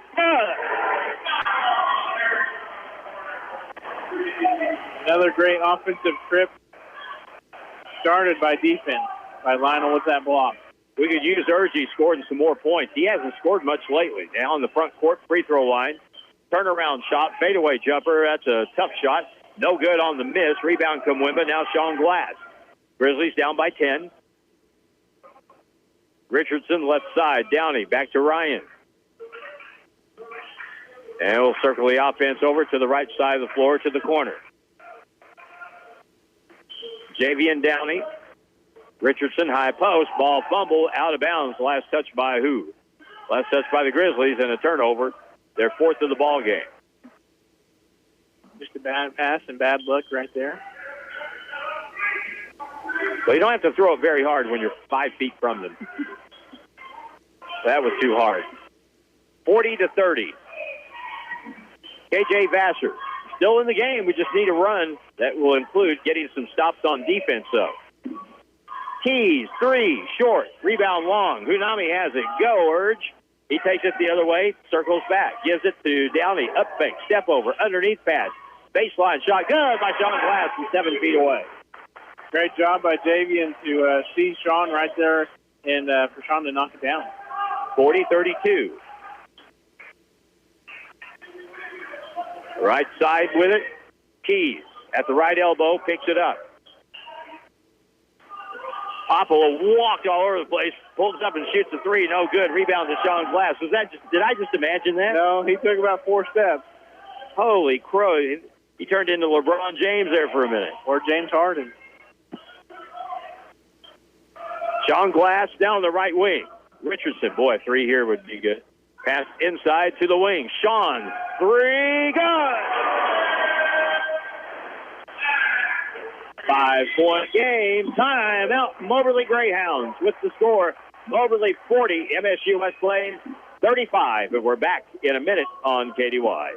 Another great offensive trip started by defense, by Lionel with that block. We could use Urgie scoring some more points. He hasn't scored much lately. Now on the front court, free throw line. Turnaround shot, fadeaway jumper. That's a tough shot. No good on the miss. Rebound Kamwimba. Now Sean Glass. Grizzlies down by 10. Richardson left side. Downey back to Ryan. And we'll circle the offense over to the right side of the floor to the corner. Javian Downey. Richardson, high post. Ball fumble, out of bounds. Last touch by who? Last touch by the Grizzlies and a turnover. Their fourth of the ball game. Just a bad pass and bad luck right there. Well, you don't have to throw it very hard when you're 5 feet from them. That was too hard. 40-30. KJ Vassar still in the game. We just need a run that will include getting some stops on defense, though. Keys, three, short, rebound long. Hunami has it. Go, Urge. He takes it the other way, circles back, gives it to Downey. Up fake, step over, underneath pass. Baseline shot, good by Sean Glass from 7 feet away. Great job by Javian to see Sean right there and for Sean to knock it down. 40-32. Right side with it. Keys at the right elbow, picks it up. Popolo walked all over the place, pulls up and shoots a three. No good. Rebound to Sean Glass. Was that did I just imagine that? No, he took about 4 steps. Holy crow. He turned into LeBron James there for a minute. Or James Harden. Sean Glass down the right wing. Richardson, boy, 3 here would be good. Pass inside to the wing. Sean, 3, good! 5-point game. Time out. Moberly Greyhounds with the score. Moberly 40, MSU West Plains 35. And we're back in a minute on KDY.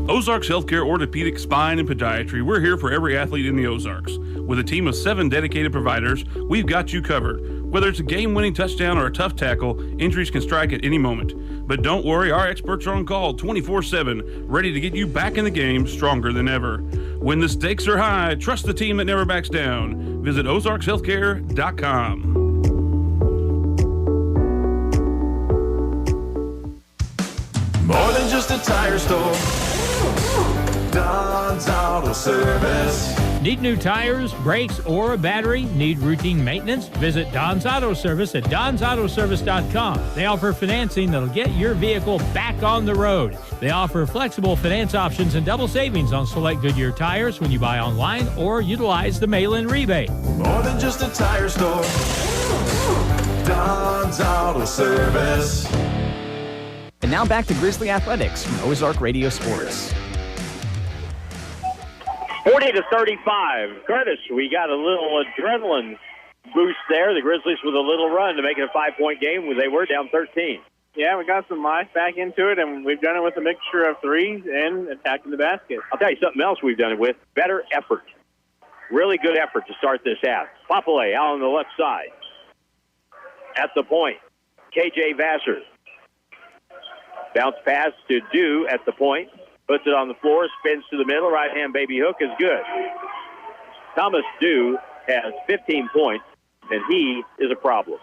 Ozarks Healthcare Orthopedic, Spine, and Podiatry. We're here for every athlete in the Ozarks. With a team of 7 dedicated providers, we've got you covered. Whether it's a game-winning touchdown or a tough tackle, injuries can strike at any moment. But don't worry, our experts are on call 24/7, ready to get you back in the game stronger than ever. When the stakes are high, trust the team that never backs down. Visit ozarkshealthcare.com. More than just a tire store. Don's Auto Service. Need new tires, brakes, or a battery? Need routine maintenance? Visit Don's Auto Service at donsautoservice.com. They offer financing that'll get your vehicle back on the road. They offer flexible finance options and double savings on select Goodyear tires when you buy online or utilize the mail-in rebate. More than just a tire store. Don's Auto Service. And now back to Grizzly Athletics from Ozark Radio Sports. 40-35. Curtis, we got a little adrenaline boost there. The Grizzlies with a little run to make it a 5-point game when they were down 13. Yeah, we got some life back into it, and we've done it with a mixture of threes and attacking the basket. I'll tell you something else we've done it with. Better effort. Really good effort to start this half. Popole out on the left side. At the point, KJ Vassar. Bounce pass to Dew at the point. Puts it on the floor, spins to the middle. Right-hand baby hook is good. Thomas Dew has 15 points, and he is a problem.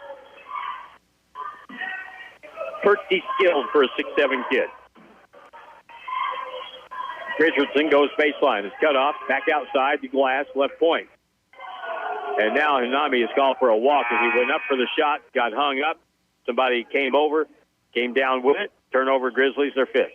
Pretty skilled for a 6'7" kid. Richardson goes baseline. It's cut off. Back outside to Glass, left point. And now Hunami is called for a walk as he went up for the shot, got hung up. Somebody came over, came down with it. Turnover Grizzlies, their 5th.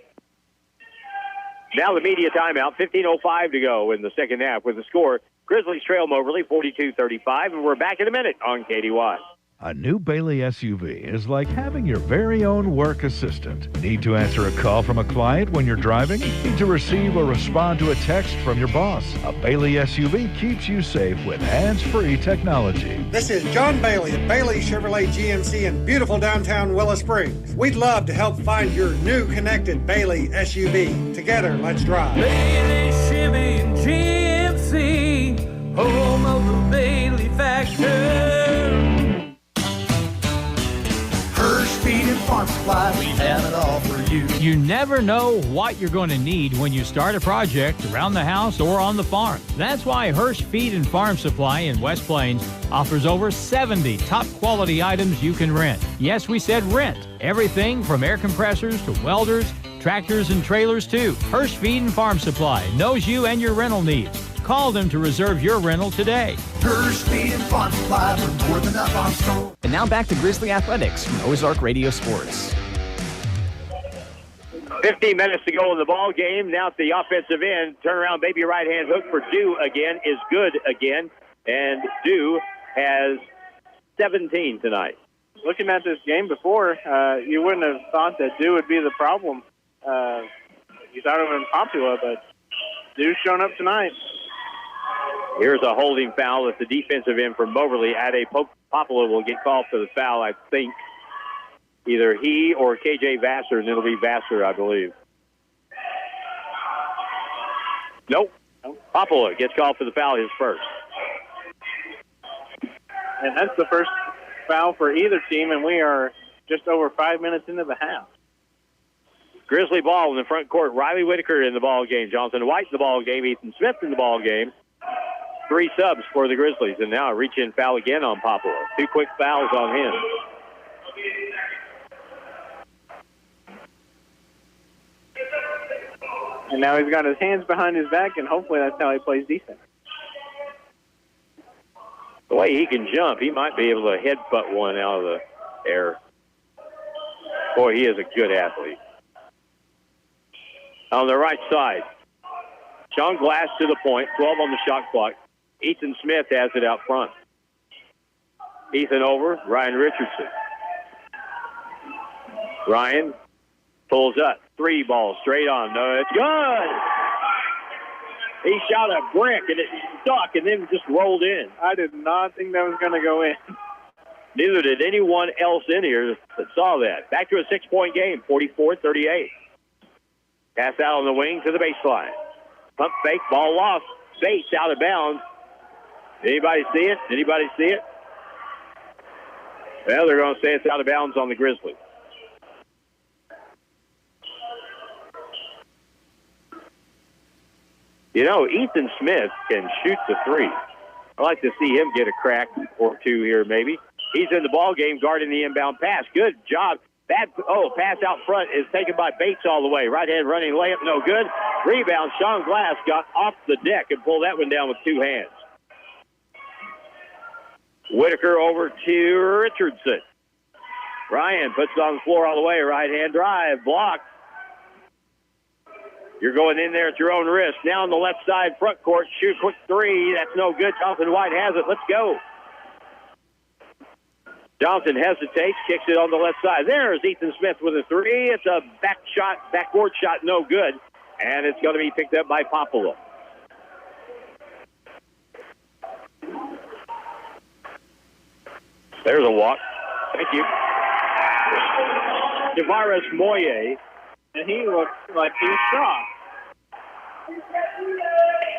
Now the media timeout, 15:05 to go in the second half with the score. Grizzlies trail Moberly 42-35, and we're back in a minute on KDY. A new Bailey SUV is like having your very own work assistant. Need to answer a call from a client when you're driving? Need to receive or respond to a text from your boss? A Bailey SUV keeps you safe with hands-free technology. This is John Bailey at Bailey Chevrolet GMC in beautiful downtown Willow Springs. We'd love to help find your new connected Bailey SUV. Together, let's drive. Bailey Chevy GMC. you never know what you're going to need when you start a project around the house or on the farm. That's why Hirsch Feed and Farm Supply in West Plains offers over 70 top-quality items you can rent. Yes, we said rent. Everything from air compressors to welders, tractors, and trailers, too. Hirsch Feed and Farm Supply knows you and your rental needs. Call them to reserve your rental today. Hirsch Feed and Farm Supply for more than up on store. And now back to Grizzly Athletics from Ozark Radio Sports. 15 minutes to go in the ball game. Now at the offensive end, turnaround baby right hand hook for Dew again is good again, and Dew has 17 tonight. Looking at this game before, you wouldn't have thought that Dew would be the problem. You thought it would have been Popula, but Dew's shown up tonight. Here's a holding foul at the defensive end for Moberly. Ade Popula will get called for the foul, I think. Either he or KJ Vassar, and it'll be Vassar, I believe. Nope. Popula gets called for the foul, his first. And that's the first foul for either team, and we are just over 5 minutes into the half. Grizzly ball in the front court. Riley Whitaker in the ball game. Jonathan White in the ball game. Ethan Smith in the ball game. 3 subs for the Grizzlies, and now a reach-in foul again on Popula. 2 quick fouls on him. And now he's got his hands behind his back, and hopefully that's how he plays defense. The way he can jump, he might be able to headbutt one out of the air. Boy, he is a good athlete. On the right side, Sean Glass to the point, 12 on the shot clock. Ethan Smith has it out front. Ethan over, Ryan Richardson. Ryan pulls up. 3 ball straight on. No, it's good. He shot a brick, and it stuck and then just rolled in. I did not think that was going to go in. Neither did anyone else in here that saw that. Back to a 6-point game, 44-38. Pass out on the wing to the baseline. Pump fake, ball lost. Bates out of bounds. Anybody see it? Anybody see it? Well, they're going to say it's out of bounds on the Grizzlies. You know, Ethan Smith can shoot the 3. I'd like to see him get a crack or 2 here maybe. He's in the ball game guarding the inbound pass. Good job. Pass out front is taken by Bates all the way. Right hand running layup, no good. Rebound, Sean Glass got off the deck and pulled that one down with 2 hands. Whitaker over to Richardson. Ryan puts it on the floor all the way. Right hand drive, blocked. You're going in there at your own risk. Now on the left side, front court, shoot quick 3. That's no good. Jonathan White has it. Let's go. Johnson hesitates, kicks it on the left side. There's Ethan Smith with a 3. It's a backboard shot, no good. And it's going to be picked up by Popula. There's a walk. Thank you. Tavares Moye. And he looks like he's shocked.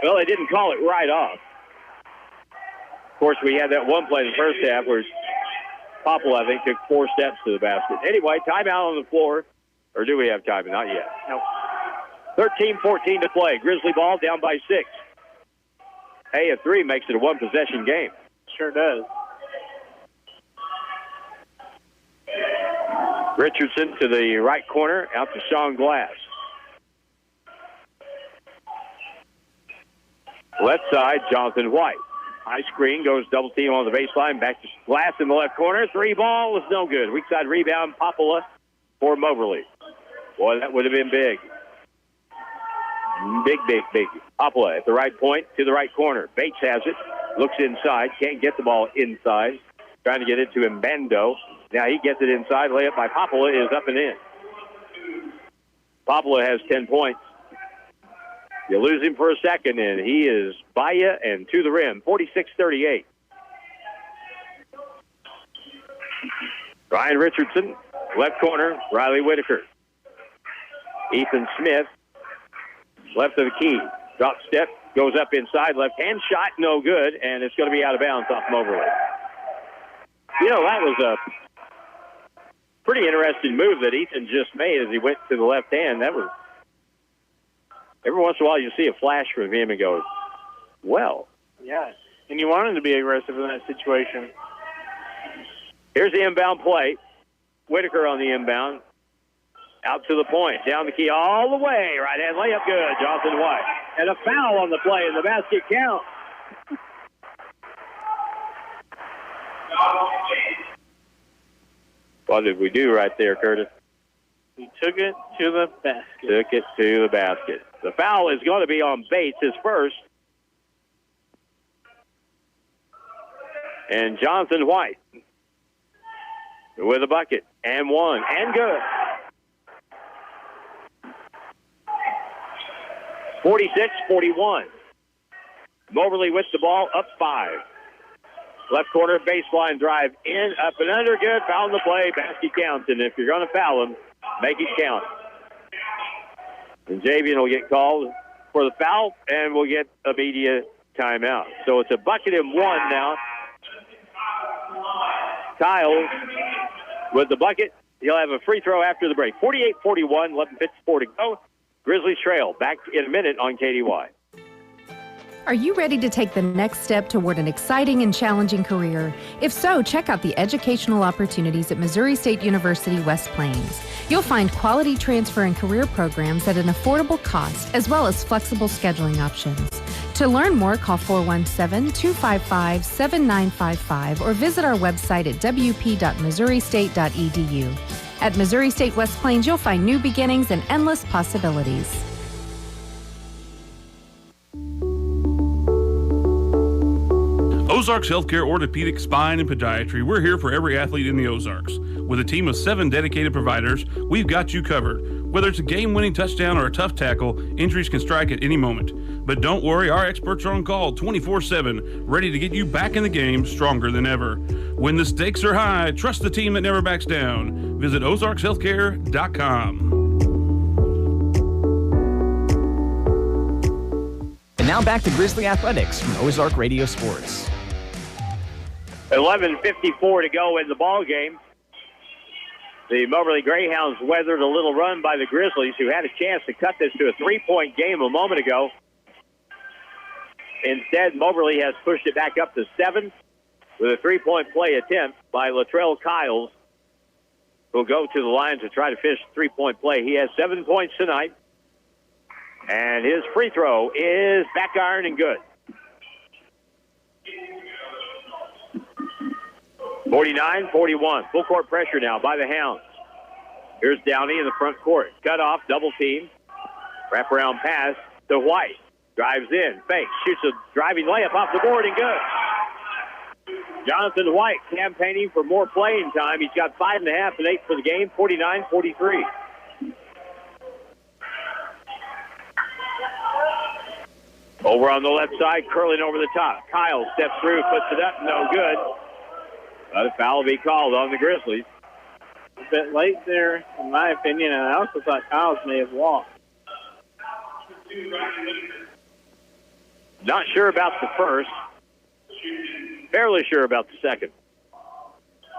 Well, they didn't call it right off. Of course, we had that one play in the first half where Popula, I think, took 4 steps to the basket. Anyway, timeout on the floor. Or do we have time? Not yet. Nope. 13-14 to play. Grizzly ball down by 6. Hey, a 3 makes it a 1-possession game. Sure does. Richardson to the right corner, out to Sean Glass. Left side, Jonathan White. High screen, goes double team on the baseline, back to Glass in the left corner. 3 ball is no good. Weak side rebound, Popula for Moberly. Boy, that would have been big. Big. Popula at the right point to the right corner. Bates has it, looks inside, can't get the ball inside. Trying to get it to Mbando. Now he gets it inside. Layup by Popula is up and in. Popula has 10 points. You lose him for a second, and he is by you and to the rim. 46-38. Ryan Richardson, left corner, Riley Whitaker. Ethan Smith, left of the key. Drop step, goes up inside, left hand shot, no good, and it's going to be out of bounds off Moberly. You know, that was pretty interesting move that Ethan just made as he went to the left hand. That was, every once in a while you see a flash from him and go, well. Yeah, and you want him to be aggressive in that situation. Here's the inbound play. Whitaker on the inbound. Out to the point. Down the key all the way. Right-hand layup good. Jonathan White. And a foul on the play, and the basket count. What did we do right there, Curtis? We took it to the basket. Took it to the basket. The foul is going to be on Bates, his first. And Jonathan White with a bucket. And one. And good. 46-41. Moberly with the ball, up 5. Left corner baseline drive in, up and under, good. Foul on the play, basket counts. And if you're going to foul him, make it count. And Javian will get called for the foul, and we'll get a media timeout. So it's a bucket and one now. Kyle with the bucket. He'll have a free throw after the break. 48-41, 11:54 to go. Grizzlies trail. Back in a minute on KDY. Are you ready to take the next step toward an exciting and challenging career? If so, check out the educational opportunities at Missouri State University West Plains. You'll find quality transfer and career programs at an affordable cost, as well as flexible scheduling options. To learn more, call 417-255-7955 or visit our website at wp.missouristate.edu. At Missouri State West Plains, you'll find new beginnings and endless possibilities. Ozarks Healthcare Orthopedic, Spine, and Podiatry. We're here for every athlete in the Ozarks. With a team of 7 dedicated providers, we've got you covered. Whether it's a game-winning touchdown or a tough tackle, injuries can strike at any moment. But don't worry, our experts are on call 24/7, ready to get you back in the game stronger than ever. When the stakes are high, trust the team that never backs down. Visit ozarkshealthcare.com. And now back to Grizzly Athletics from Ozark Radio Sports. 11:54 to go in the ball game. The Moberly Greyhounds weathered a little run by the Grizzlies, who had a chance to cut this to a 3-point game a moment ago. Instead, Moberly has pushed it back up to 7 with a 3-point play attempt by Latrell Kiles, who'll go to the line to try to finish the 3-point play. He has 7 points tonight, and his free throw is back iron and good. 49-41. Full court pressure now by the Hounds. Here's Downey in the front court. Cut off, double team. Wraparound pass to White. Drives in, fakes, shoots a driving layup off the board and good. Jonathan White campaigning for more playing time. He's got 5.5 and 8 for the game, 49-43. Over on the left side, curling over the top. Kyle steps through, puts it up, no good. A foul will be called on the Grizzlies. A bit late there, in my opinion, and I also thought Kyle's may have walked. Not sure about the first. Fairly sure about the second.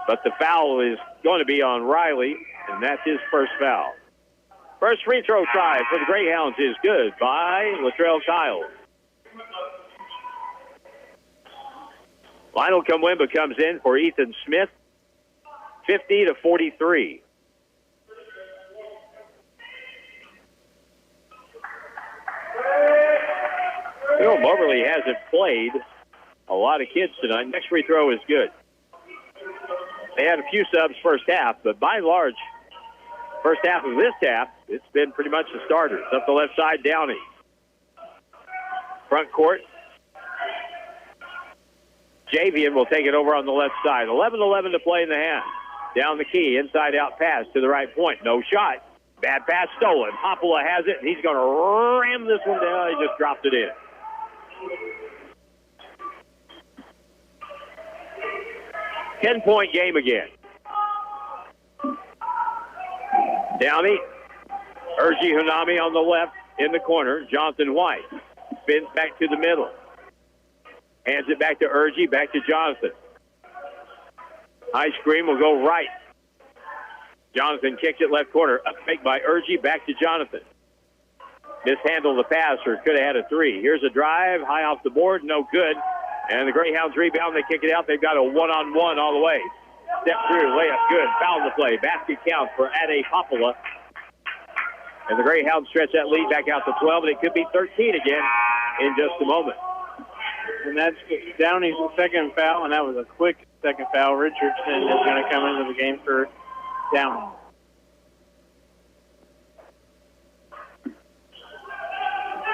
But the foul is going to be on Riley, and that's his first foul. First free throw try for the Greyhounds is good by Latrell Kyle. Lionel Kamwemba comes in for Ethan Smith, 50-43. You know, Moberly hasn't played a lot of kids tonight. Next free throw is good. They had a few subs first half, but by and large, first half of this half, it's been pretty much the starters. Up the left side, Downey. Front court. Javian will take it over on the left side. 11-11 to play in the half. Down the key, inside-out pass to the right point. No shot. Bad pass stolen. Hoppola has it, and he's going to ram this one down. He just dropped it in. Ten-point game again. Downey. Urgi Hanami on the left in the corner. Jonathan White spins back to the middle. Hands it back to Urgi, back to Jonathan. High screen will go right. Jonathan kicks it left corner. Up fake by Urgie. Back to Jonathan. Mishandled the pass, or could have had a three. Here's a drive. High off the board. No good. And the Greyhounds rebound. They kick it out. They've got a one-on-one all the way. Step through. Layup good. Foul the play. Basket count for Ade Popola. And the Greyhounds stretch that lead back out to 12, and it could be 13 again in just a moment. And that's Downey's second foul, and that was a quick second foul. Richardson is going to come into the game for Downey.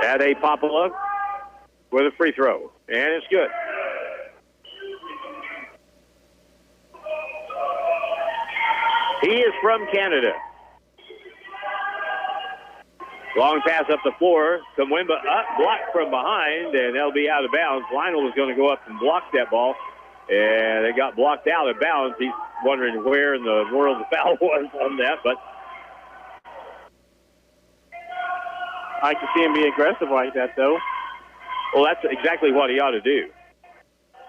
Ade Popola with a free throw, and it's good. He is from Canada. Long pass up the floor. Kamwemba up, blocked from behind, and they'll be out of bounds. Lionel was going to go up and block that ball, and it got blocked out of bounds. He's wondering where in the world the foul was on that, but I like to see him be aggressive like that, though. Well, that's exactly what he ought to do.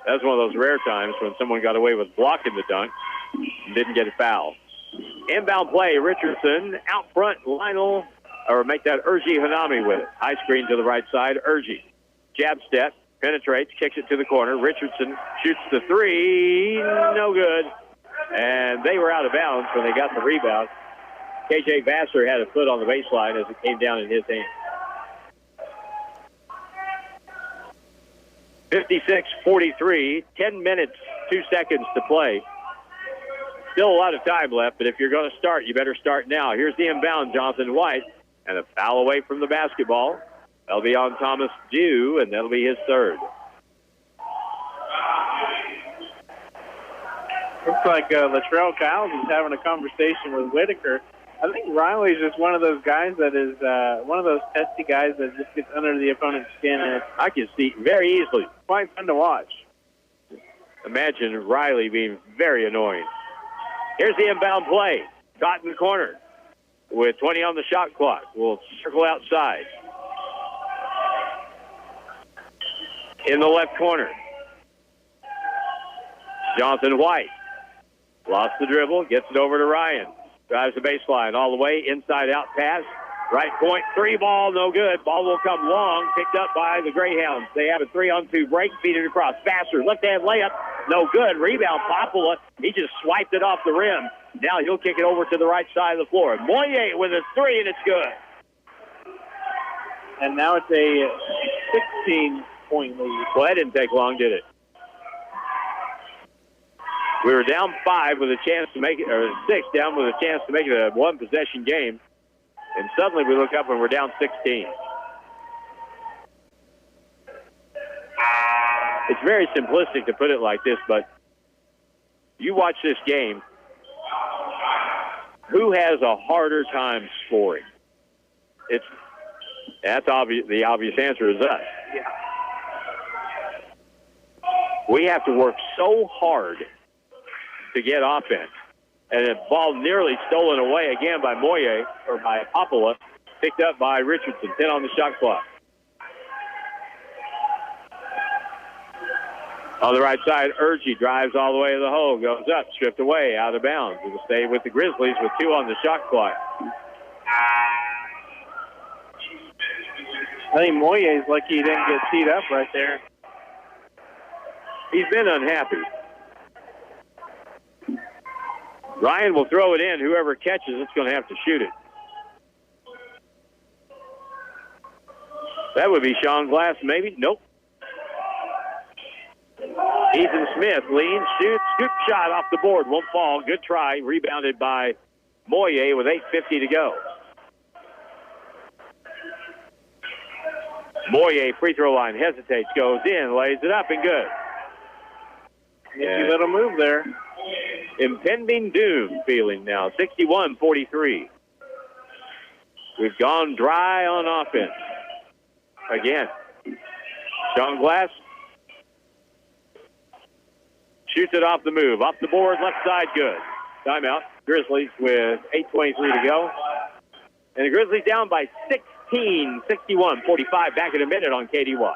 That was one of those rare times when someone got away with blocking the dunk and didn't get a foul. Inbound play, Richardson out front, Lionel, or make that Urgie Hanami with it. High screen to the right side, Urgie. Jab step, penetrates, kicks it to the corner. Richardson shoots the three, no good. And they were out of bounds when they got the rebound. KJ Vassar had a foot on the baseline as it came down in his hand. 56-43, 10 minutes, 2 seconds to play. Still a lot of time left, but if you're going to start, you better start now. Here's the inbound, Jonathan White, and a foul away from the basketball. That'll be on Thomas Dew, and that'll be his third. Looks like Latrell Kyles is having a conversation with Whitaker. I think Riley's just one of those guys that is one of those pesky guys that just gets under the opponent's skin. And I can see very easily. Quite fun to watch. Imagine Riley being very annoying. Here's the inbound play. Caught in the corner with 20 on the shot clock. We'll circle outside. In the left corner, Jonathan White. Lost the dribble, gets it over to Ryan. Drives the baseline all the way, inside-out pass. Right point, three ball, no good. Ball will come long, picked up by the Greyhounds. They have a 3-on-2 break, feed it across. Vassar, left-hand layup, no good. Rebound, Popola. He just swiped it off the rim. Now he'll kick it over to the right side of the floor. Moyer with a three, and it's good. And now it's a 16-point lead. Well, that didn't take long, did it? We were down 5 with a chance to make it, or 6 down with a chance to make it a one-possession game. And suddenly we look up and we're down 16. It's very simplistic to put it like this, but you watch this game, who has a harder time scoring? That's obvious. The obvious answer is us. Yeah. We have to work so hard to get offense. And the ball nearly stolen away again by Moyer, or by Popola, picked up by Richardson. 10 on the shot clock. On the right side, Urgie drives all the way to the hole, goes up, stripped away, out of bounds. It will stay with the Grizzlies with 2 on the shot clock. I think Moyer's lucky he didn't get teed up right there. He's been unhappy. Ryan will throw it in. Whoever catches it's going to have to shoot it. That would be Sean Glass, maybe. Nope. Ethan Smith leans, shoots, scoop shot off the board. Won't fall. Good try. Rebounded by Moyer with 8:50 to go. Moyer, free throw line, hesitates, goes in, lays it up, and good. Nifty little move there. Impending doom feeling now, 61-43. We've gone dry on offense. Again, Sean Glass shoots it off the move. Off the board, left side, good. Timeout. Grizzlies with 8:23 to go. And the Grizzlies down by 16, 61-45. Back in a minute on KDY.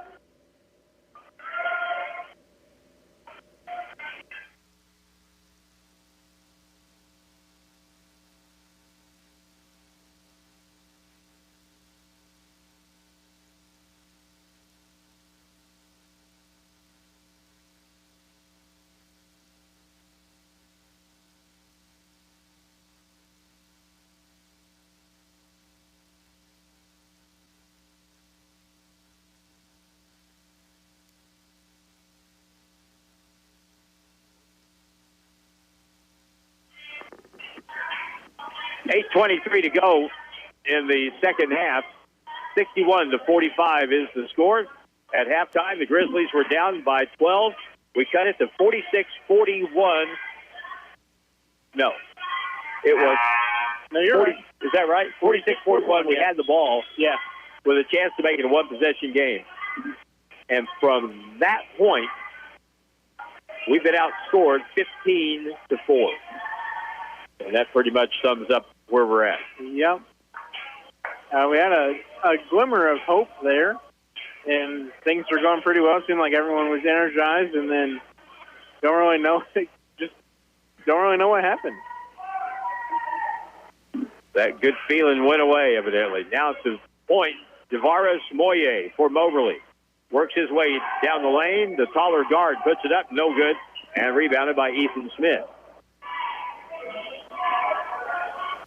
8:23 to go in the second half. 61-45 is the score. At halftime, the Grizzlies were down by 12. We cut it to 46-41. No. It was... No, you're 40, right. Is that right? 46-41. We had the ball. Yeah. With a chance to make it a one-possession game. And from that point, we've been outscored 15-4. And that pretty much sums up where we're at. Yep. We had a glimmer of hope there, and things were going pretty well. It seemed like everyone was energized, and then don't really know what happened. That good feeling went away, evidently. Now to point, Tavares Moye for Moberly. Works his way down the lane. The taller guard puts it up, no good, and rebounded by Ethan Smith.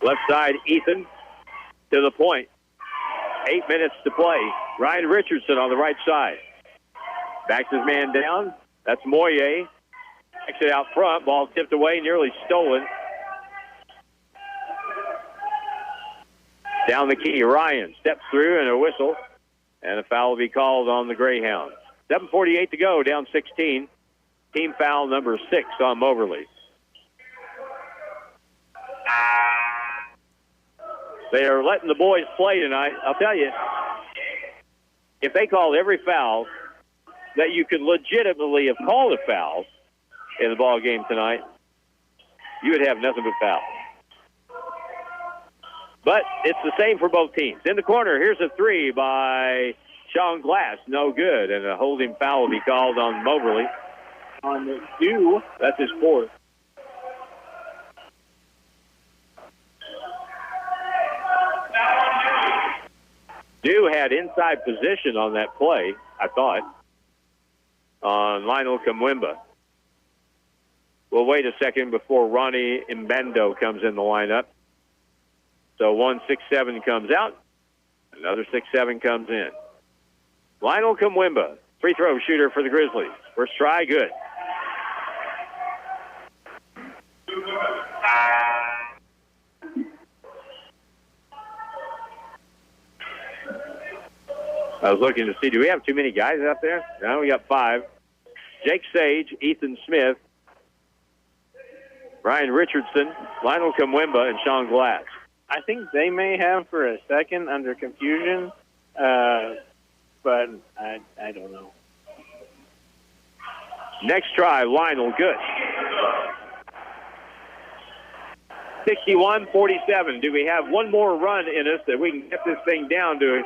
Left side, Ethan to the point. 8 minutes to play. Ryan Richardson on the right side. Backs his man down. That's Moye. Backs it out front. Ball tipped away, nearly stolen. Down the key, Ryan steps through and a whistle. And a foul will be called on the Greyhounds. 7:48 to go, down 16. Team foul number 6 on Moberly. They are letting the boys play tonight. I'll tell you, if they called every foul that you could legitimately have called a foul in the ball game tonight, you would have nothing but fouls. But it's the same for both teams. In the corner, here's a three by Sean Glass. No good. And a holding foul will be called on Moberly. On the Dew. That's his fourth. Dew had inside position on that play, I thought, on Lionel Kamwimba. We'll wait a second before Ronnie Mbendo comes in the lineup. So 1-6-7 comes out. Another 6-7 comes in. Lionel Kamwimba, free throw shooter for the Grizzlies. First try, good. I was looking to see, do we have too many guys out there? No, we got 5. Jake Sage, Ethan Smith, Ryan Richardson, Lionel Kamwimba, and Sean Glass. I think they may have for a second under confusion, but I don't know. Next try, Lionel, good. 61-47. Do we have one more run in us that we can get this thing down to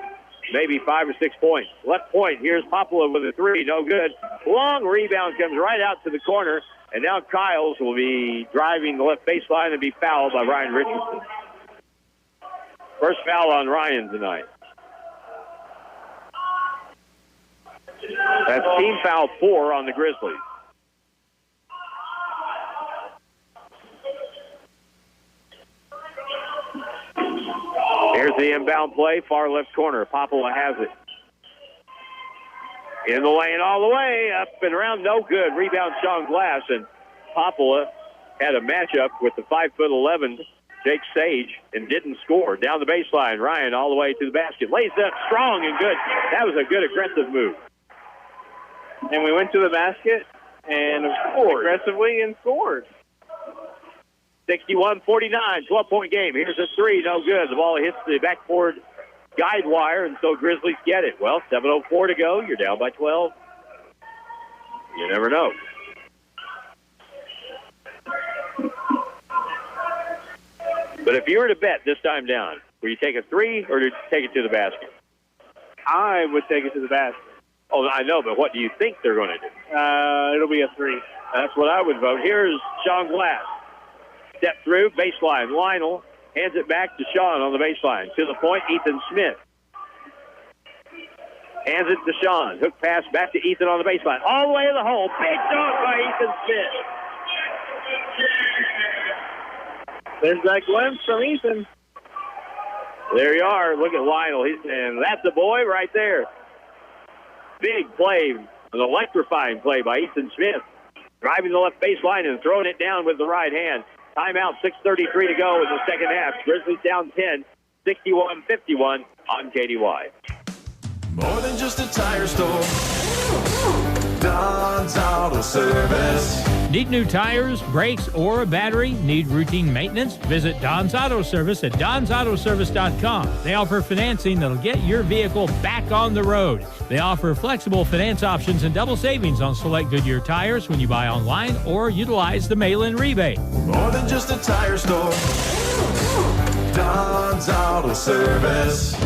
maybe 5 or 6 points? Left point, here's Popolo with a three, no good. Long rebound comes right out to the corner, and now Kyles will be driving the left baseline and be fouled by Ryan Richardson. First foul on Ryan tonight. That's team foul 4 on the Grizzlies. Here's the inbound play, far left corner. Popolo has it. In the lane all the way, up and around, no good. Rebound Sean Glass, and Popolo had a matchup with the 5'11" Jake Sage and didn't score. Down the baseline, Ryan all the way to the basket. Lays up strong and good. That was a good aggressive move. And we went to the basket and scored aggressively and scored. 61-49, 12-point game. Here's a three, no good. The ball hits the backboard guide wire, and so Grizzlies get it. Well, 7:04 to go. You're down by 12. You never know. But if you were to bet this time down, will you take a three or do you take it to the basket? I would take it to the basket. Oh, I know, but what do you think they're going to do? It'll be a three. That's what I would vote. Here's Sean Glass. Step through, baseline. Lionel hands it back to Sean on the baseline. To the point, Ethan Smith. Hands it to Sean. Hook pass back to Ethan on the baseline. All the way to the hole. Big dunk by Ethan Smith. There's that glimpse from Ethan. There you are. Look at Lionel. He's saying, that's a boy right there. Big play, an electrifying play by Ethan Smith. Driving the left baseline and throwing it down with the right hand. Timeout, 6:33 to go in the second half. Grizzlies down 10, 61-51 on KDY. More than just a tire store. Don's Auto Service. Need new tires, brakes, or a battery? Need routine maintenance? Visit Don's Auto Service at donsautoservice.com. They offer financing that'll get your vehicle back on the road. They offer flexible finance options and double savings on select Goodyear tires when you buy online or utilize the mail-in rebate. More than just a tire store. Don's Auto Service.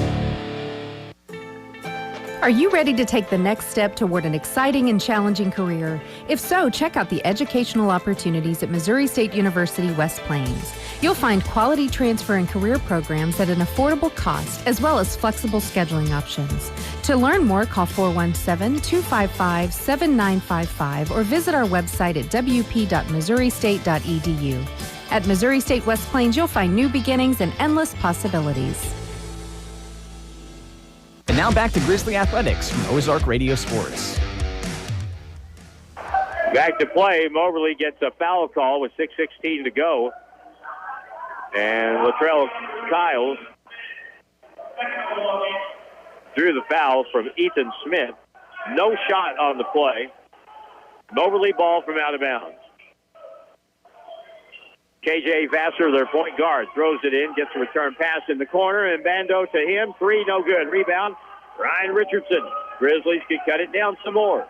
Are you ready to take the next step toward an exciting and challenging career? If so, check out the educational opportunities at Missouri State University West Plains. You'll find quality transfer and career programs at an affordable cost, as well as flexible scheduling options. To learn more, call 417-255-7955 or visit our website at wp.missouristate.edu. At Missouri State West Plains, you'll find new beginnings and endless possibilities. And now back to Grizzly Athletics from Ozark Radio Sports. Back to play. Moberly gets a foul call with 6:16 to go. And Latrell Kiles drew the foul from Ethan Smith. No shot on the play. Moberly ball from out of bounds. KJ Vassar, their point guard, throws it in, gets a return pass in the corner, and Bando to him. Three, no good. Rebound, Ryan Richardson. Grizzlies can cut it down some more.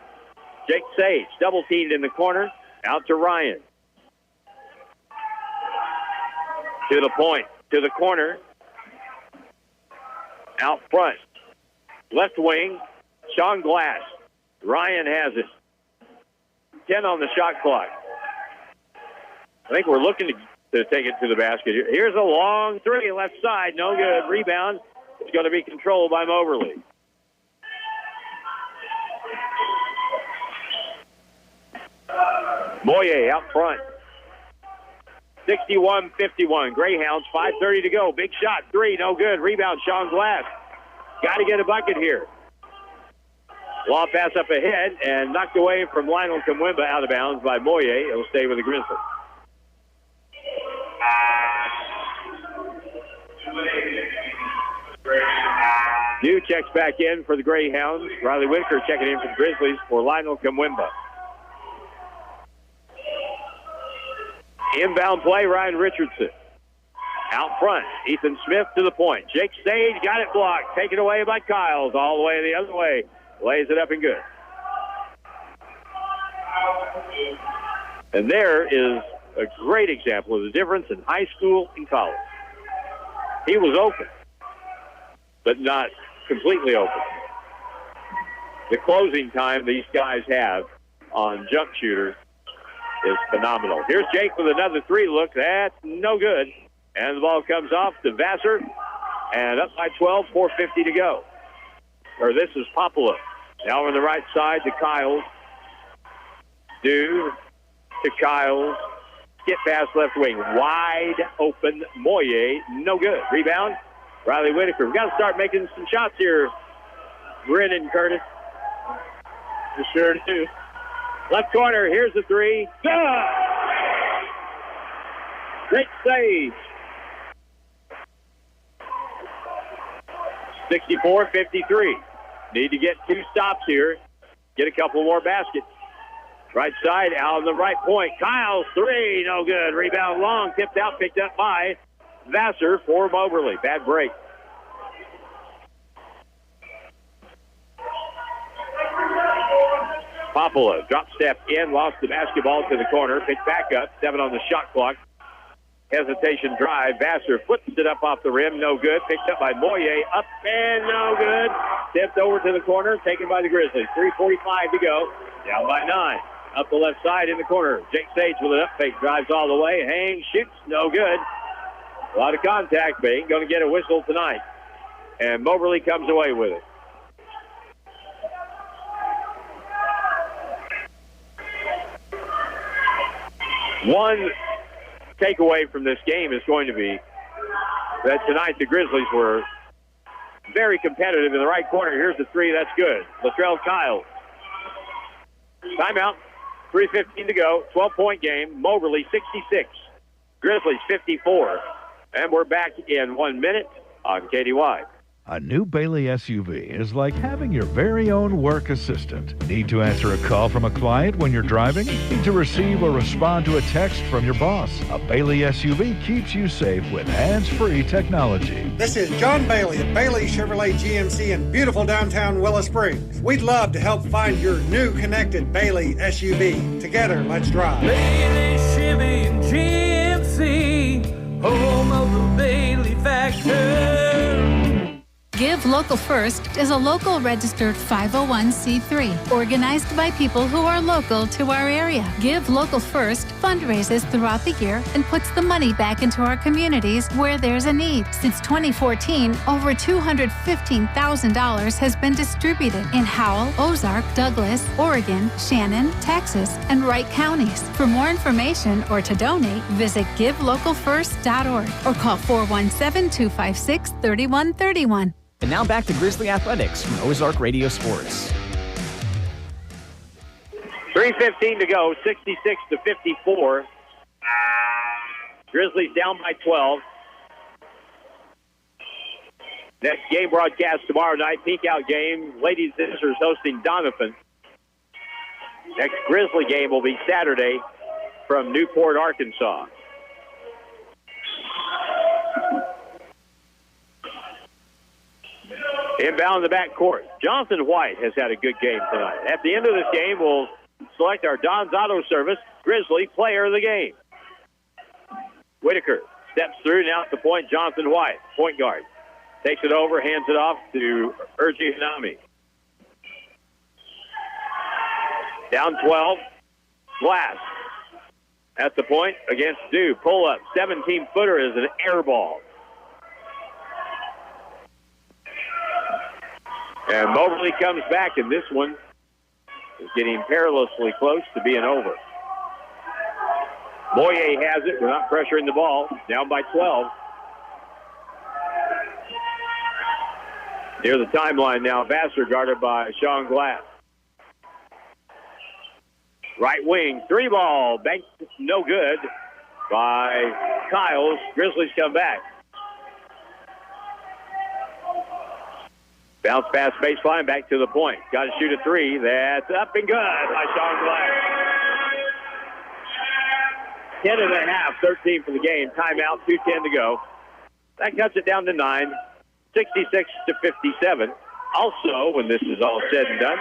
Jake Sage, double-teamed in the corner, out to Ryan. To the point, to the corner. Out front. Left wing, Sean Glass. Ryan has it. 10 on the shot clock. I think we're looking to take it to the basket. Here's a long three, left side, no good. Rebound is going to be controlled by Moberly. Moye out front. 61-51. Greyhounds, 5:30 to go. Big shot, three, no good. Rebound, Sean Glass. Got to get a bucket here. Long pass up ahead and knocked away from Lionel Kamwemba out of bounds by Moye. It'll stay with the Grizzlies. New checks back in for the Greyhounds. Riley Whitaker checking in for the Grizzlies for Lionel Kamwemba. Inbound play, Ryan Richardson. Out front, Ethan Smith to the point. Jake Sage got it blocked. Taken away by Kiles. All the way the other way. Lays it up and good. And there is a great example of the difference in high school and college. He was open, but not completely open. The closing time these guys have on jump shooters is phenomenal. Here's Jake with another three look. That's no good. And the ball comes off to Vassar, and up by 12, 4:50 to go. Or this is Popolo. Now on the right side to Kiles. Due to Kiles. Skip pass left wing. Wide open Moye. No good. Rebound. Riley Whitaker. We've got to start making some shots here. Brennan Curtis. We sure do. Left corner. Here's the three. Good! Great save. 64-53. Need to get two stops here. Get a couple more baskets. Right side, out on the right point. Kyle, three, no good. Rebound long, tipped out, picked up by Vassar for Moberly. Bad break. Popolo, drop step in, lost the basketball to the corner, picked back up, 7 on the shot clock. Hesitation drive. Vassar flips it up off the rim, no good. Picked up by Moye, up and no good. Tipped over to the corner, taken by the Grizzlies. 3:45 to go, down by 9. Up the left side in the corner. Jake Sage with an up fake, drives all the way, hangs, shoots, no good. A lot of contact, but ain't going to get a whistle tonight. And Moberly comes away with it. One takeaway from this game is going to be that tonight the Grizzlies were very competitive in the right corner. Here's the three. That's good. Latrell Kiles. Timeout. 3:15 to go. 12-point game. Moberly 66. Grizzlies 54. And we're back in 1 minute on KDY. A new Bailey SUV is like having your very own work assistant. Need to answer a call from a client when you're driving? Need to receive or respond to a text from your boss? A Bailey SUV keeps you safe with hands-free technology. This is John Bailey at Bailey Chevrolet GMC in beautiful downtown Willow Springs. We'd love to help find your new connected Bailey SUV. Together, let's drive. Bailey Chevy and GMC, home of the Bailey Factor. Give Local First is a local registered 501c3 organized by people who are local to our area. Give Local First fundraises throughout the year and puts the money back into our communities where there's a need. Since 2014, over $215,000 has been distributed in Howell, Ozark, Douglas, Oregon, Shannon, Texas, and Wright counties. For more information or to donate, visit givelocalfirst.org or call 417-256-3131. And now back to Grizzly Athletics from Ozark Radio Sports. 3:15 to go, 66-54. Grizzlies down by 12. Next game broadcast tomorrow night, peek out game. Ladies Visitors hosting Donovan. Next Grizzly game will be Saturday from Newport, Arkansas. Inbound in the backcourt. Jonathan White has had a good game tonight. At the end of this game, we'll select our Don's Auto Service Grizzly Player of the Game. Whitaker steps through, now at the point, Jonathan White, point guard. Takes it over, hands it off to Urji Hanami. Down 12, Glass. At the point against Dew. Pull up, 17-footer is an air ball. And Moberly comes back, and this one is getting perilously close to being over. Boyer has it. We're not pressuring the ball. Down by 12. Near the timeline now, Vassar guarded by Sean Glass. Right wing, three ball. Banked no good by Kyles. Grizzlies come back. Bounce pass baseline, back to the point. Got to shoot a three. That's up and good by Sean Glass. 10.5, 13 for the game. Timeout, 2:10 to go. That cuts it down to 9, 66-57. Also, when this is all said and done,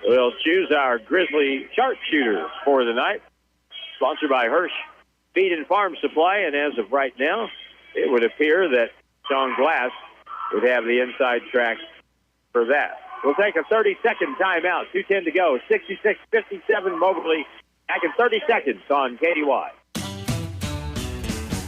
we'll choose our Grizzly sharpshooters for the night. Sponsored by Hirsch Feed and Farm Supply. And as of right now, it would appear that Sean Glass would have the inside track for that. We'll take a 30-second timeout. 2:10 to go. 66-57 Moberly. Back in 30 seconds on KDY.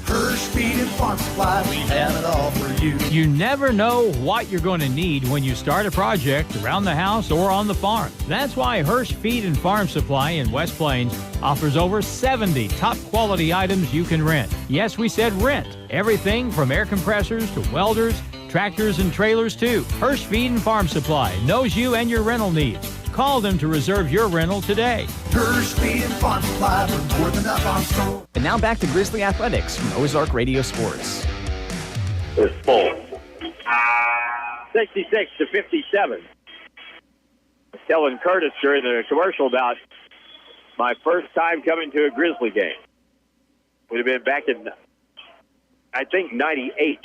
Hirsch Feed and Farm Supply, we have it all for you. You never know what you're going to need when you start a project around the house or on the farm. That's why Hirsch Feed and Farm Supply in West Plains offers over 70 top-quality items you can rent. Yes, we said rent. Everything from air compressors to welders, tractors and trailers too. Hirsch Feed and Farm Supply knows you and your rental needs. Call them to reserve your rental today. Hirsch Feed and Farm Supply, we're more than up on store. And now back to Grizzly Athletics from Ozark Radio Sports. It's full. 66-57. Telling Curtis during the commercial about my first time coming to a Grizzly game. Would have been back in, I think, 98.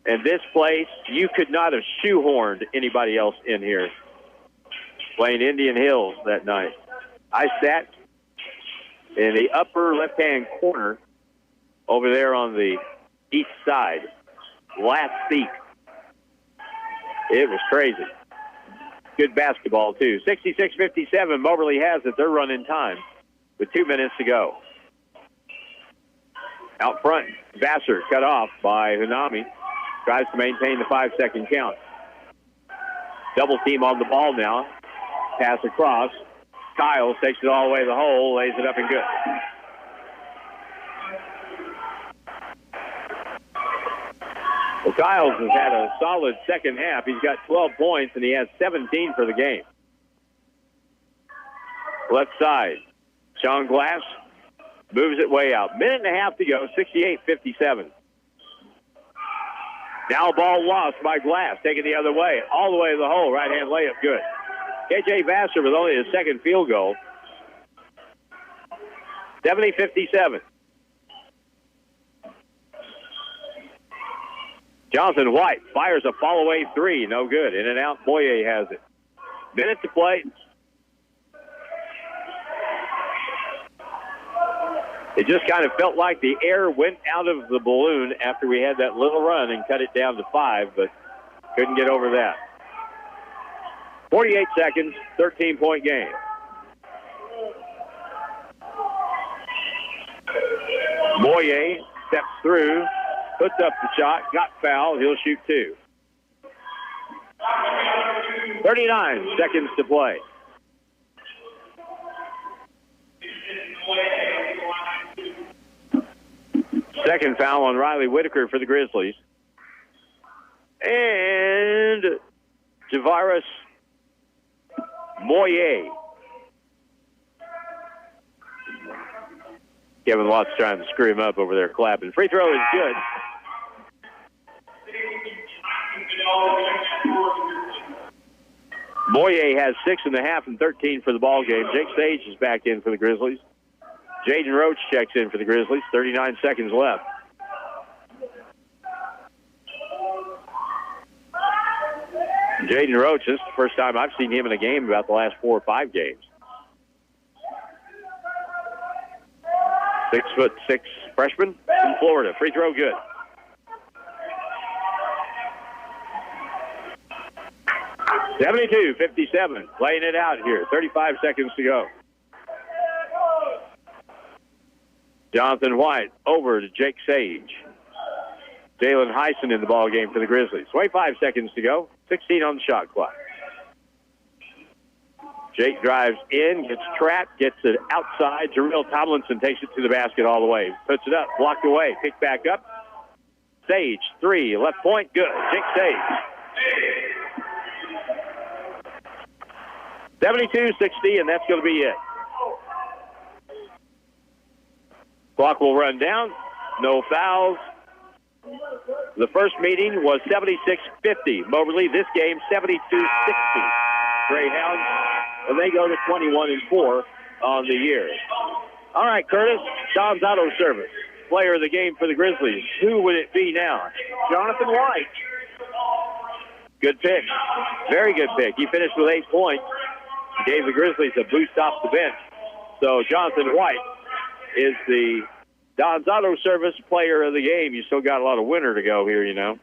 And this place, you could not have shoehorned anybody else in here. Playing Indian Hills that night. I sat in the upper left-hand corner over there on the east side. Last seat. It was crazy. Good basketball, too. 66-57, Moberly has it. They're running time with 2 minutes to go. Out front, Vassar cut off by Hanami. Tries to maintain the 5-second count. Double team on the ball now. Pass across. Kyles takes it all the way to the hole, lays it up and good. Well, Kyles has had a solid second half. He's got 12 points, and he has 17 for the game. Left side, Sean Glass Moves it way out. Minute and a half to go, 68-57. Now ball lost by Glass, taking the other way, all the way to the hole. Right-hand layup, good. KJ Vassar with only his second field goal. 70-57. Jonathan White fires a fall-away three. No good. In and out. Boyer has it. Minute to play. It just kind of felt like the air went out of the balloon after we had that little run and cut it down to 5, but couldn't get over that. 48 seconds, 13-point game. Boyer steps through, puts up the shot, got fouled. He'll shoot 2. 39 seconds to play. Second foul on Riley Whitaker for the Grizzlies. And Javaris Moyer. Kevin Watts trying to screw him up over there clapping. Free throw is good. Moyer has 6.5 and 13 for the ball game. Jake Sage is back in for the Grizzlies. Jaden Roach checks in for the Grizzlies. 39 seconds left. Jaden Roach, this is the first time I've seen him in a game about the last 4 or 5 games. 6'6" freshman from Florida. Free throw good. (72-57). Playing it out here. 35 seconds to go. Jonathan White over to Jake Sage. Jalen Heisen in the ball game for the Grizzlies. 25 seconds to go. 16 on the shot clock. Jake drives in, gets trapped, gets it outside. Jarrell Tomlinson takes it to the basket all the way. Puts it up, blocked away, picked back up. Sage, 3, left point, good. Jake Sage. 72-60, and that's going to be it. Clock will run down. No fouls. The first meeting was 76-50. Moberly, this game, 72-60. Greyhounds, and they go to 21-4 on the year. All right, Curtis, Don's Auto Service, player of the game for the Grizzlies. Who would it be now? Jonathan White. Good pick. Very good pick. He finished with 8 points. Gave the Grizzlies a boost off the bench. So Jonathan White is the Don's Auto Service player of the game. You still got a lot of winter to go here, you know.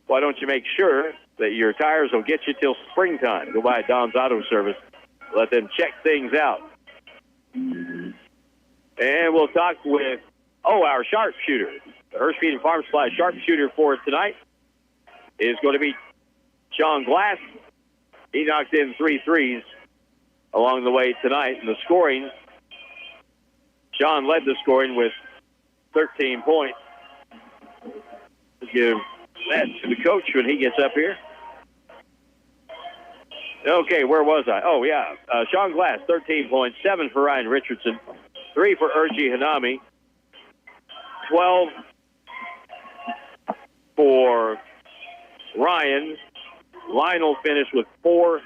Why don't you make sure that your tires will get you till springtime? Go by Don's Auto Service. Let them check things out. And we'll talk with, our sharpshooter. The Hirschfeed and Farm Supply sharpshooter for tonight is going to be Sean Glass. He knocked in 3 threes along the way tonight. And the scoring, Sean led the scoring with 13 points. Let's give that to the coach when he gets up here. Okay, where was I? Oh, yeah. Sean Glass, 13 points, 7 for Ryan Richardson, 3 for Urgi Hanami, 12 for Ryan. Lionel finished with 4.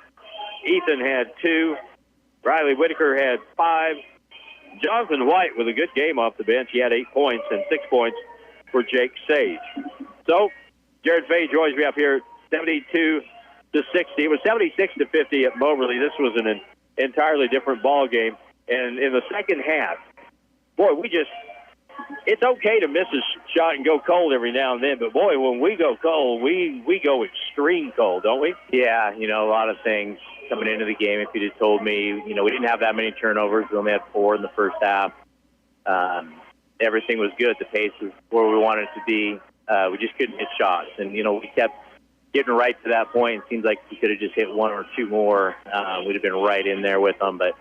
Ethan had 2. Riley Whitaker had 5. Jonathan White with a good game off the bench. He had 8 points and 6 points for Jake Sage. So, Jared Fay joins me up here, 72-60. It was 76-50 at Moberly. This was an entirely different ball game. And in the second half, boy, it's okay to miss a shot and go cold every now and then, but boy, when we go cold, we go extreme cold, don't we? Yeah, a lot of things coming into the game. If you'd have told me, we didn't have that many turnovers. We only had 4 in the first half. Everything was good. The pace was where we wanted it to be. We just couldn't hit shots. And, we kept getting right to that point. It seems like we could have just hit 1 or 2 more. We'd have been right in there with them. But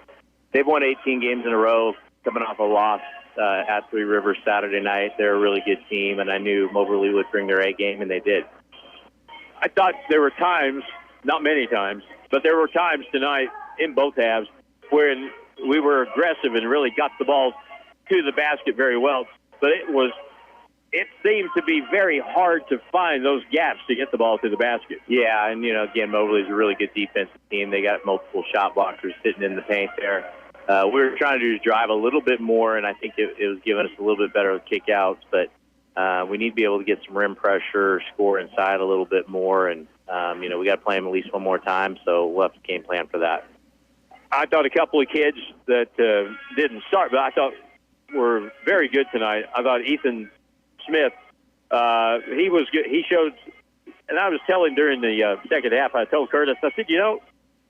they've won 18 games in a row, coming off a loss at Three Rivers Saturday night. They're a really good team, and I knew Moberly would bring their A game, and they did. I thought there were times, not many times, but there were times tonight in both halves when we were aggressive and really got the ball to the basket very well, but it seemed to be very hard to find those gaps to get the ball to the basket. Yeah, and, again, Moberly's a really good defensive team. They got multiple shot blockers sitting in the paint there. We were trying to just drive a little bit more, and I think it was giving us a little bit better kick-outs, but we need to be able to get some rim pressure, score inside a little bit more, and, we got to play them at least one more time, so we'll have to game plan for that. I thought a couple of kids that didn't start, but I thought were very good tonight. I thought Ethan Smith, he was good. He showed, and I was telling during the second half, I told Curtis, I said,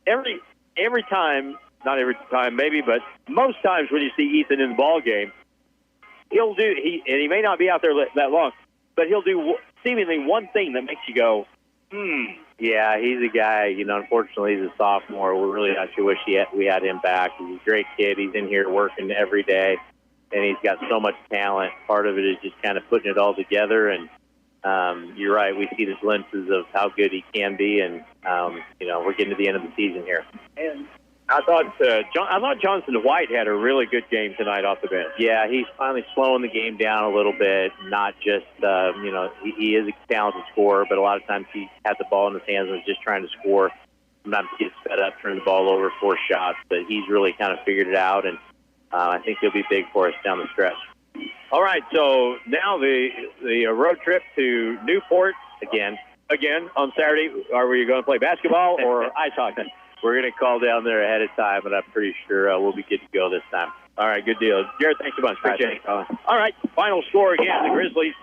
every time, not every time maybe, but most times when you see Ethan in the ball game, and he may not be out there that long, but he'll do seemingly one thing that makes you go, Yeah, he's a guy, unfortunately he's a sophomore. We really actually wish we had him back. He's a great kid. He's in here working every day, and he's got so much talent. Part of it is just kind of putting it all together, and you're right, we see the glimpses of how good he can be, and, we're getting to the end of the season here. And I thought Johnson White had a really good game tonight off the bench. Yeah, he's finally slowing the game down a little bit. Not just, he is a talented scorer, but a lot of times he had the ball in his hands and was just trying to score. Sometimes he gets fed up, turn the ball over, force shots, but he's really kind of figured it out, and I think he'll be big for us down the stretch. All right, so now the road trip to Newport again on Saturday. Are we going to play basketball or ice hockey? We're going to call down there ahead of time, but I'm pretty sure we'll be good to go this time. All right, good deal. Jared, thanks a bunch. Appreciate it. All right, final score again. The Grizzlies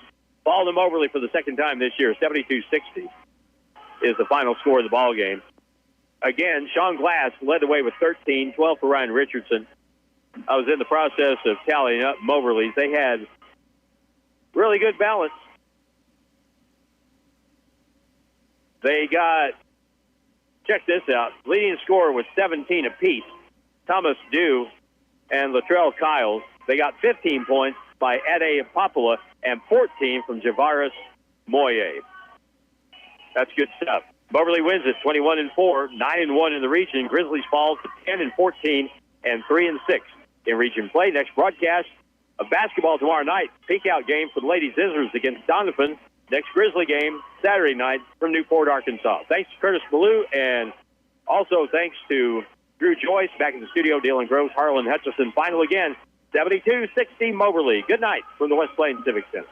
fall to Moberly for the second time this year. 72-60 is the final score of the ball game. Again, Sean Glass led the way with 13, 12 for Ryan Richardson. I was in the process of tallying up Moberly's. They had really good balance. They got, check this out, leading scorer with 17 apiece, Thomas Dew and Latrell Kiles. They got 15 points by Ade Popula and 14 from Javaris Moye. That's good stuff. Moberly wins it 21-4, 9-1 in the region. Grizzlies fall to 10-14 and 3-6 in region play. Next broadcast of basketball tomorrow night. Peek-out game for the Lady Scissors against Donovan. Next Grizzly game Saturday night from Newport, Arkansas. Thanks to Curtis Ballou, and also thanks to Drew Joyce back in the studio, Dylan Gross, Harlan Hutchison. Final again, 72-60 Moberly. Good night from the West Plains Civic Center.